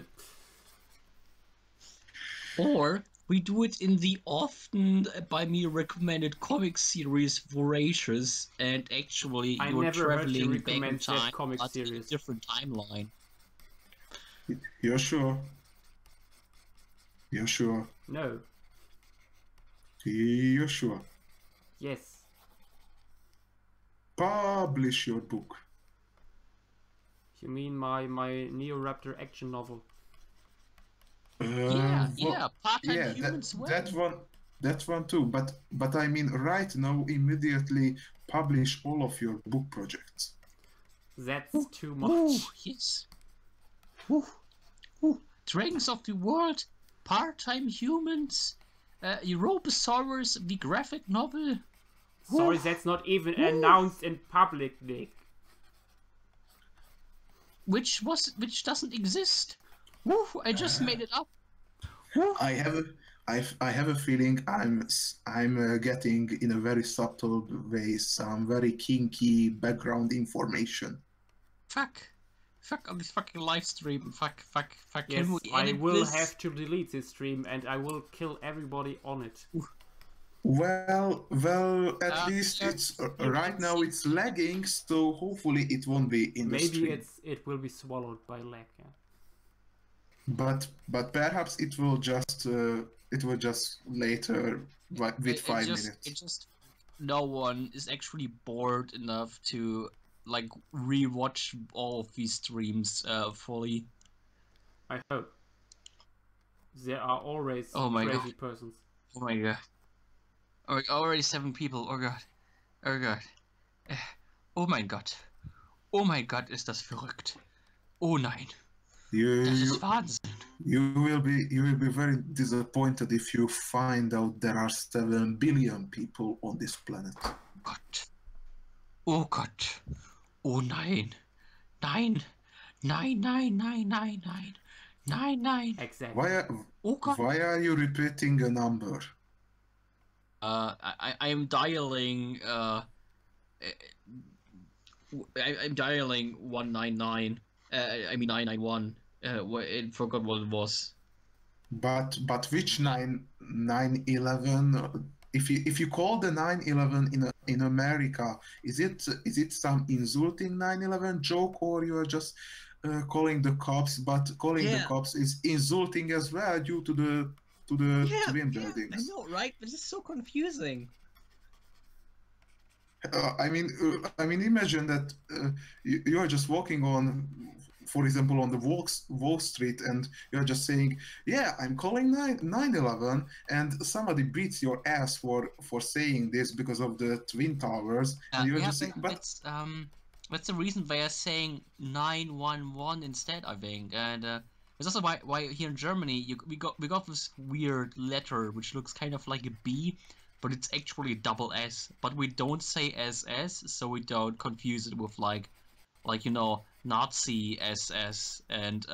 Or we do it in the often by me recommended comic series Voracious, and actually I you're never heard you traveling back in recommend that time, comic but in a series. different timeline. You're sure? You're sure? No. You're sure? Yes. Publish your book. You mean my Neoraptor action novel? Yeah, part-time humans that one too. But I mean, right now, immediately publish all of your book projects. That's too much. Ooh, yes. Dragons of the World, part-time humans, Europasaurus, the graphic novel. Sorry, that's not even announced in public, Nick. Which doesn't exist. I just made it up. I have a feeling I'm getting in a very subtle way some very kinky background information. Fuck on this fucking live stream. Fuck. Yes, Can we I edit will this? have to delete this stream and I will kill everybody on it. Well, at least it's right now it's lagging, so hopefully it won't be in the stream. Maybe it will be swallowed by lag. Yeah. But perhaps it will just later with 5 minutes. It just no one is actually bored enough to like rewatch all of these streams fully. I hope. There are always Oh my crazy God. persons. Oh my god. Oh, already 7 people. Oh god. Oh god. Oh mein Gott. Oh mein Gott, ist das verrückt. Oh nein. Das ist Wahnsinn. You will be very disappointed if you find out there are 7 billion people on this planet. Gott. Oh Gott. Oh nein. Nein. Nein. Exactly. Oh God. Why are you repeating a number? I am dialing. I'm dialing 199. I mean 991. I forgot what it was. But which 9/11? If you call the 9/11 in America, is it some insulting 9/11 joke, or you are just calling the cops? But calling the cops is insulting as well due to the twin buildings. I know, right? But it's so confusing. I mean, imagine that you are just walking on, for example, on the Wall Street, and you're just saying, "Yeah, I'm calling 9/11," and somebody beats your ass for saying this because of the Twin Towers, and you're just saying, "But that's the reason they are saying 911 instead, I think, and it's also why here in Germany we got this weird letter which looks kind of like a B, but it's actually a double S. But we don't say SS, so we don't confuse it with like Nazi SS, and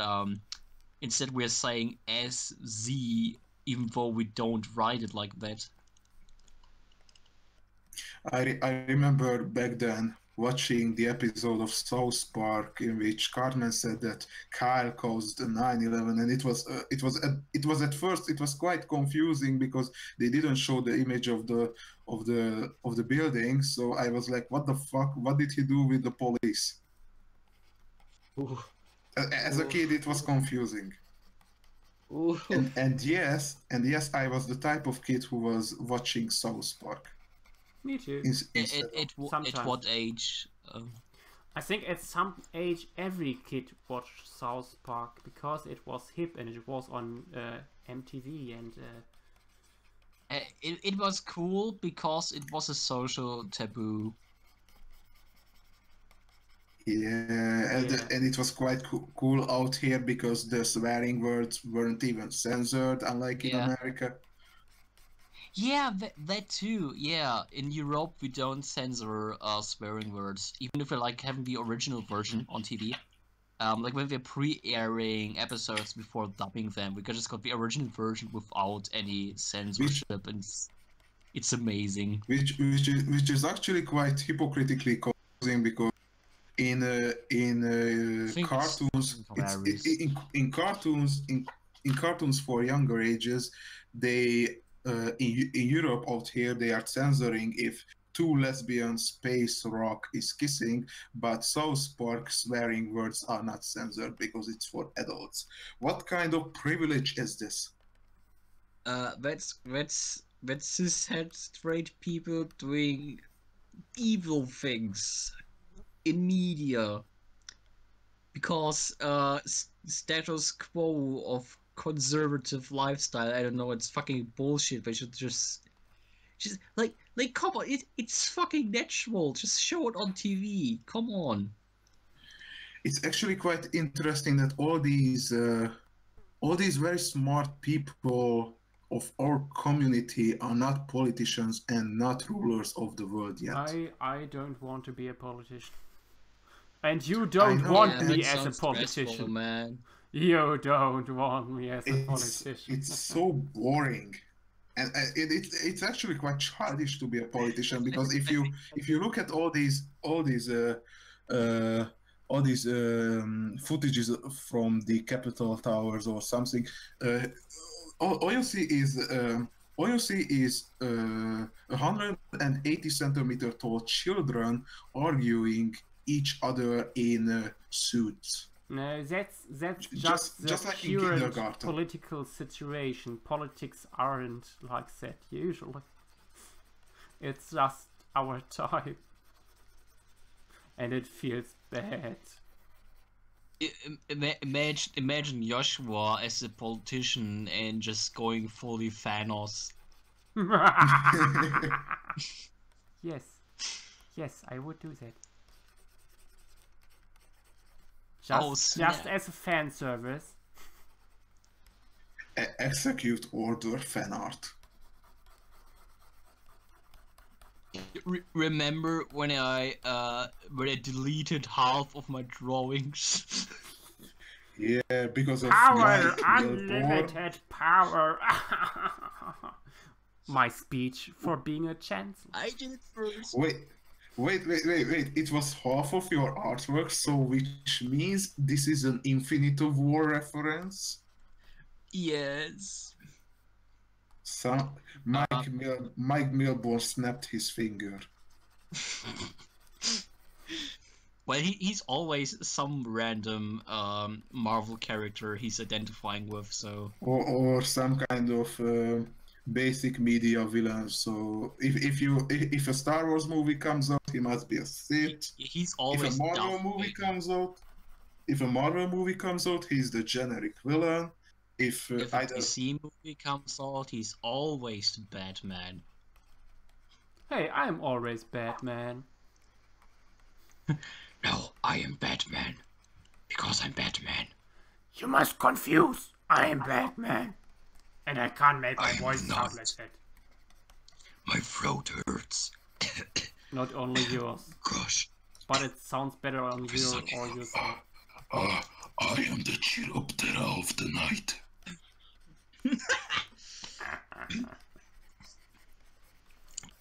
instead we're saying SZ even though we don't write it like that. I remember back then watching the episode of South Park in which Cartman said that Kyle caused 9/11, and it was at first it was quite confusing because they didn't show the image of the building. So I was like, what the fuck? What did he do with the police? Ooh. As a kid, it was confusing. Ooh. And yes, I was the type of kid who was watching South Park. Me too. At what age? I think at some age every kid watched South Park because it was hip and it was on MTV and. It was cool because it was a social taboo. Yeah, and it was quite cool out here because the swearing words weren't even censored, unlike in America. Yeah, that too. Yeah, in Europe we don't censor swearing words, even if we're like having the original version on TV. Like when we're pre-airing episodes before dubbing them, we just got the original version without any censorship, and it's amazing. Which is actually quite hypocritically confusing because in cartoons, in cartoons for younger ages, they in Europe out here they are censoring if two lesbian space rock is kissing, but South Park swearing words are not censored because it's for adults. What kind of privilege is this? That's cishet straight people doing evil things in media because status quo of conservative lifestyle, I don't know, it's fucking bullshit. They should just like come on, it's fucking natural, just show it on TV, come on. It's actually quite interesting that all these very smart people of our community are not politicians and not rulers of the world yet. I don't want to be a politician. And you don't want me as a politician. Man. You don't want me as a politician. It's so boring. And it's actually quite childish to be a politician because if you look at all these footages from the Capitol Towers or something, all you see is 180 centimeter tall children arguing each other in suits. No, that's just the like in current kindergarten. Political situation. Politics aren't like that usually. It's just our time, and it feels bad. Imagine Joshua as a politician and just going fully Thanos. Yes, I would do that. Just as a fan service. Execute order fan art. Remember when I deleted half of my drawings? Yeah, because of power, unlimited power. My speech for being a chancellor. I did it first. Wait. It was half of your artwork, so which means this is an Infinite War reference? Yes. So Mike Milborn snapped his finger. Well, he's always some random Marvel character he's identifying with, so... Or some kind of basic media villain. So if a Star Wars movie comes out, he must be a Sith. He's always if a Marvel movie comes out, he's the generic villain. If a DC movie comes out, he's always Batman. Hey, I'm always Batman. No, I am Batman. Because I'm Batman. You must confuse. I am Batman. And I can't make my voice sound like that. My throat hurts. Not only yours. Gosh. But it sounds better on your or your side. I am the Chiroptera of the night.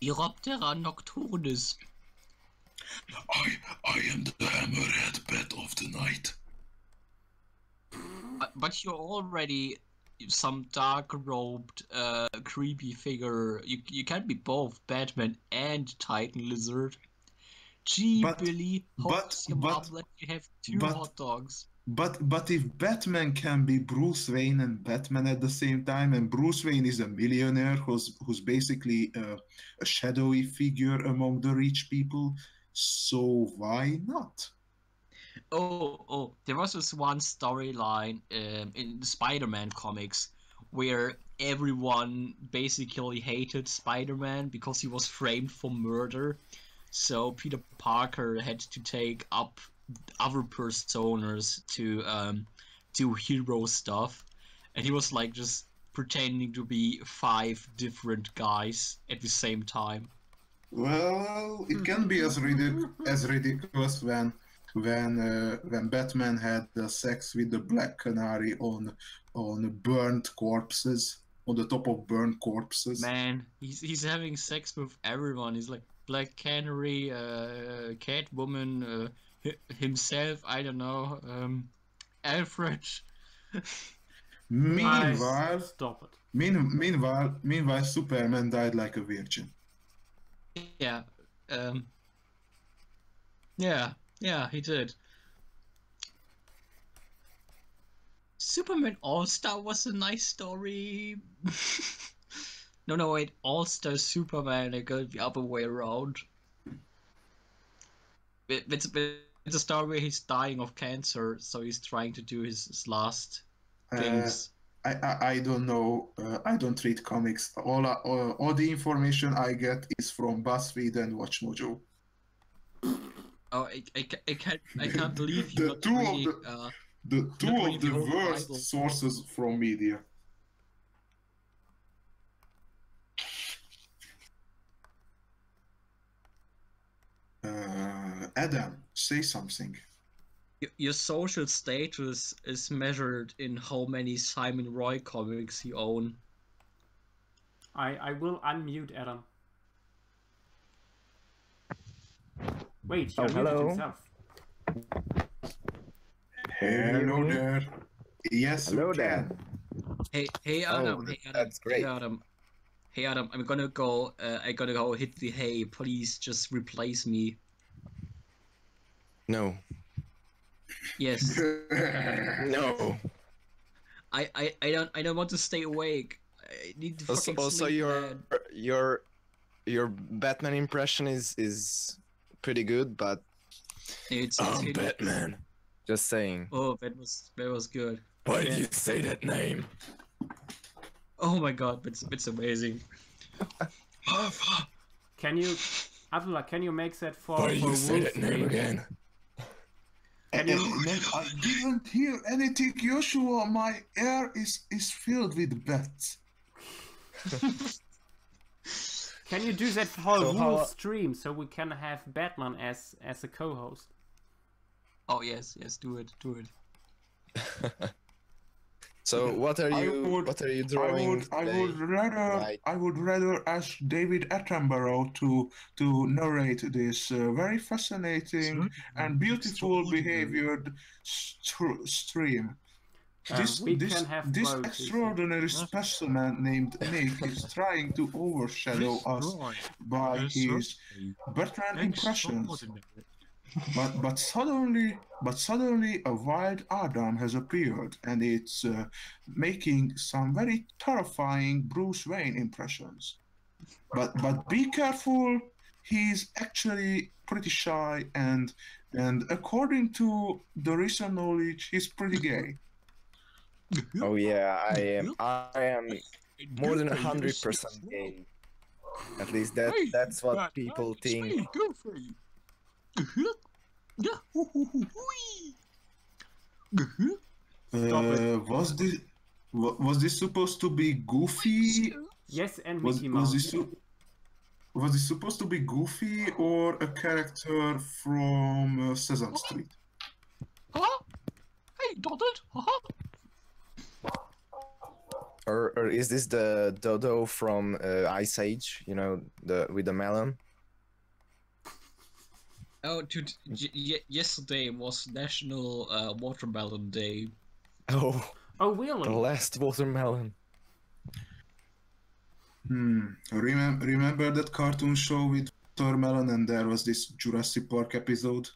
Iroptera nocturnus. I am the hammerhead bat of the night. But you're already some dark-robed, creepy figure. You can't be both Batman and Titan Lizard. Gee, But- Billy, but- your mom let you have two but- hot dogs. But if Batman can be Bruce Wayne and Batman at the same time, and Bruce Wayne is a millionaire who's basically a shadowy figure among the rich people, so why not? Oh, there was this one storyline in the Spider-Man comics where everyone basically hated Spider-Man because he was framed for murder. So Peter Parker had to take up other personas to do hero stuff, and he was like just pretending to be 5 different guys at the same time. Well, it can be as ridiculous when Batman had sex with the Black Canary on burnt corpses, on the top of burnt corpses. Man, he's having sex with everyone. He's like Black Canary, Catwoman, himself. I don't know. Alfred. Meanwhile, Stop it. meanwhile, Superman died like a virgin. Yeah. Yeah, he did. Superman All-Star was a nice story. No, wait. All-Star Superman, I got the other way around. It's a story where he's dying of cancer, so he's trying to do his last things. I don't know. I don't read comics. All the information I get is from BuzzFeed and WatchMojo. Oh, I can't believe The you're not two of reading. The two Not of reading the the whole worst Bible. sources from media. Adam, say something. Your social status is measured in how many Simon Roy comics you own. I will unmute Adam. Wait, he unmuted hello. himself. Hello there. Yes, Hello we there. can. Hey Adam, hey Adam, that's great. Hey Adam, I'm gonna go. I gotta go hit the hay. Please just replace me. No. Yes. No. I don't want to stay awake. I need to fucking Also, sleep, man. your Batman impression is pretty good, but It's I'm hit- Batman. Just saying. Oh, that was good. Why Yeah. do you say that name? Oh my god, it's amazing. Can you, Abdullah, can you make that for Why do you say Wolf that name stream? again? Can you, I didn't hear anything, Joshua. My air is filled with bats. can you do that for So Wolf how- stream so we can have Batman as a co-host? Oh yes, do it. So what are you drawing today? I would rather ask David Attenborough to narrate this very fascinating and beautiful behaviored stream. We can have This both, extraordinary specimen named Nick is trying to overshadow us by his Batman impressions. But suddenly a wild Adam has appeared, and it's making some very terrifying Bruce Wayne impressions. But be careful, he's actually pretty shy, and according to the recent knowledge, he's pretty gay. Oh yeah, I am more than 100% gay. At least that's what people think. Go for you. Was this supposed to be Goofy? Yes, and Was Mickey Mouse. this supposed to be Goofy or a character from Sesame Street? Huh? Hey, Donald. Huh? Or is this the dodo from Ice Age? You know, with the melon. Oh, yesterday was National Watermelon Day. Oh, Oh, really? the last watermelon. Remember that cartoon show with watermelon and there was this Jurassic Park episode?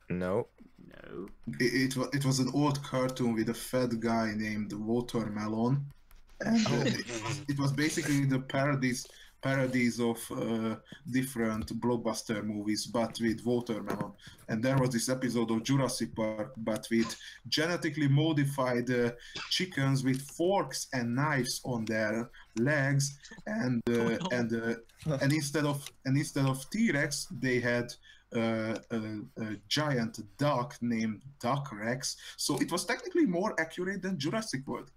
No. No. It was an old cartoon with a fat guy named Watermelon, and it was basically the parodies of different blockbuster movies, but with watermelon. And there was this episode of Jurassic Park, but with genetically modified chickens with forks and knives on their legs, and instead of T-Rex, they had a giant duck named Duck Rex. So it was technically more accurate than Jurassic World.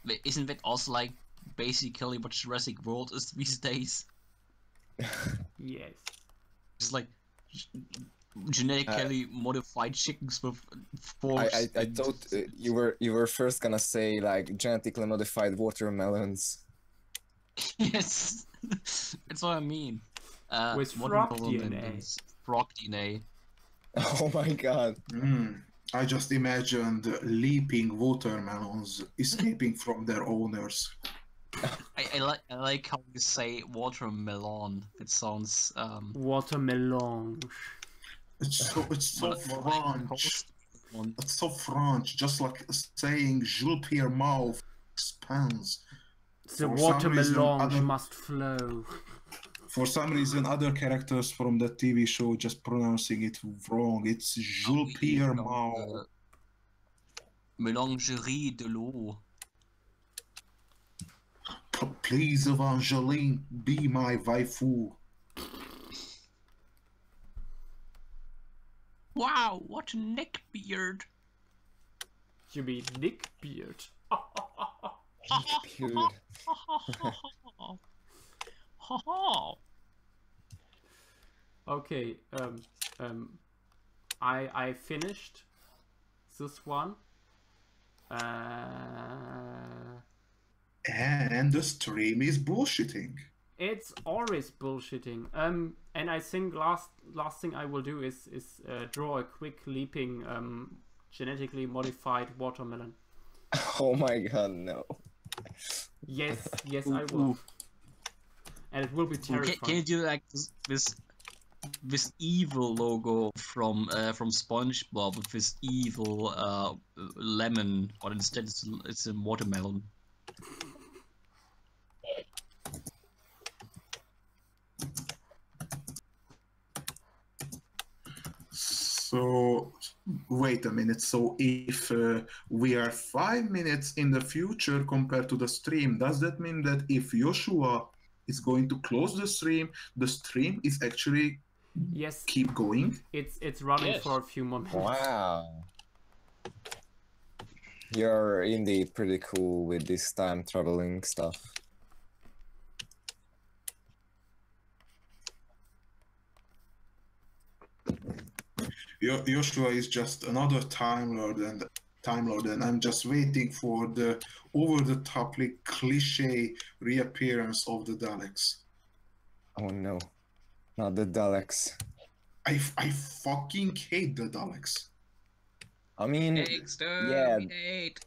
Wait, isn't that also like basically what Jurassic World is these days? Yes. It's like genetically modified chickens with forks. I thought you were first gonna say like genetically modified watermelons. Yes, that's what I mean. With watermelon frog DNA. and frog DNA. Oh my god. I just imagined leaping watermelons escaping from their owners. I like how you say watermelon. It sounds Watermelon. It's so French. It's so French, just like saying Jules Pierre Mouth expands. The watermelon must flow. For some reason, other characters from the TV show just pronouncing it wrong. It's Jules Pierre Mao. Mélangerie de l'eau. Please, Evangeline, be my waifu. Wow, what a neckbeard! You mean Nickbeard? Dude. Okay, I finished this one. And the stream is bullshitting. It's always bullshitting. And I think last thing I will do is draw a quick leaping genetically modified watermelon. Oh my god, no. Yes, I will. And it will be terrifying. Can you do like this evil logo from SpongeBob with this evil lemon, but instead it's a watermelon. So, wait a minute. So, if we are 5 minutes in the future compared to the stream, does that mean that if Joshua is going to close the stream is actually keep going? It's running for a few more minutes. Wow. You're indeed pretty cool with this time traveling stuff. Joshua is just another Time Lord, and I'm just waiting for the over-the-toply cliche reappearance of the Daleks. Oh no, not the Daleks. I fucking hate the Daleks. I mean, Exterminate!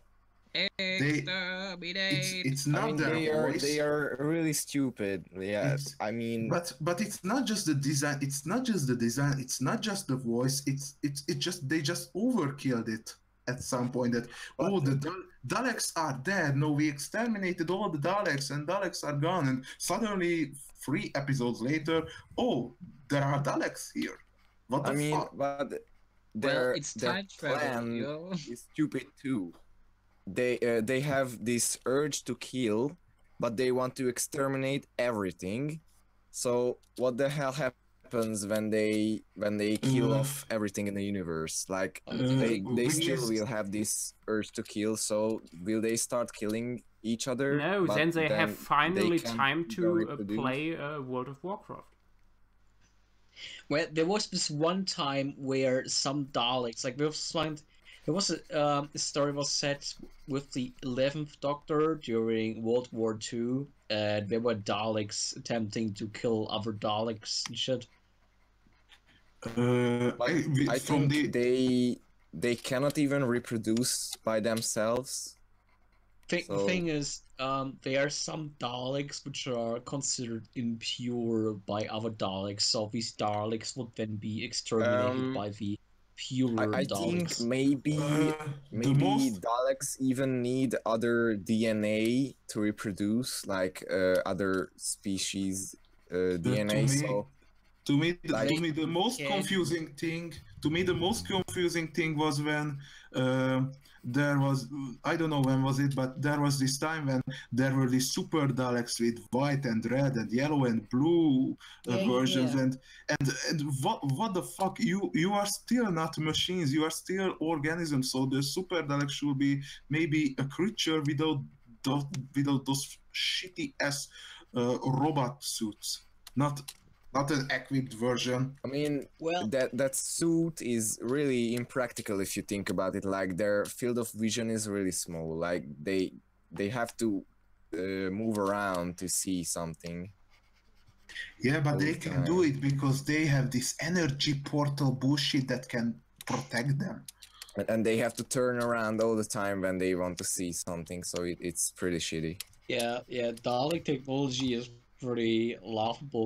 Exterminate! It's not their voice. They are really stupid. Yeah, I mean, but it's not just the design. It's not just the design. It's not just the voice. It's just they just overkilled it at some point. That the Daleks are dead. No, we exterminated all the Daleks, and Daleks are gone. And suddenly, 3 episodes later, there are Daleks here. What the fuck? But their plan is stupid too. They have this urge to kill, but they want to exterminate everything. So what the hell happens when they kill off everything in the universe? Like they still will have this urge to kill. So will they start killing each other? No, then they have finally time to play World of Warcraft. Well, there was this one time where some Daleks, like there was There was a story was set with the 11th Doctor during World War II. There were Daleks attempting to kill other Daleks and shit. I think they cannot even reproduce by themselves. The thing is, there are some Daleks which are considered impure by other Daleks, so these Daleks would then be exterminated by the purer I Daleks. think maybe Daleks even need other DNA to reproduce, like other species DNA. To me, the most confusing thing was when there was, I don't know when was it, but there was this time when there were these super Daleks with white and red and yellow and blue versions, and what the fuck? You are still not machines. You are still organisms. So the super Dalek should be maybe a creature without those shitty ass robot suits, not an equipped version. I mean, that suit is really impractical if you think about it. Like their field of vision is really small. Like they have to move around to see something. Yeah, but they can do it because they have this energy portal bullshit that can protect them. And they have to turn around all the time when they want to see something. So it's pretty shitty. Yeah, Dalek technology is pretty laughable.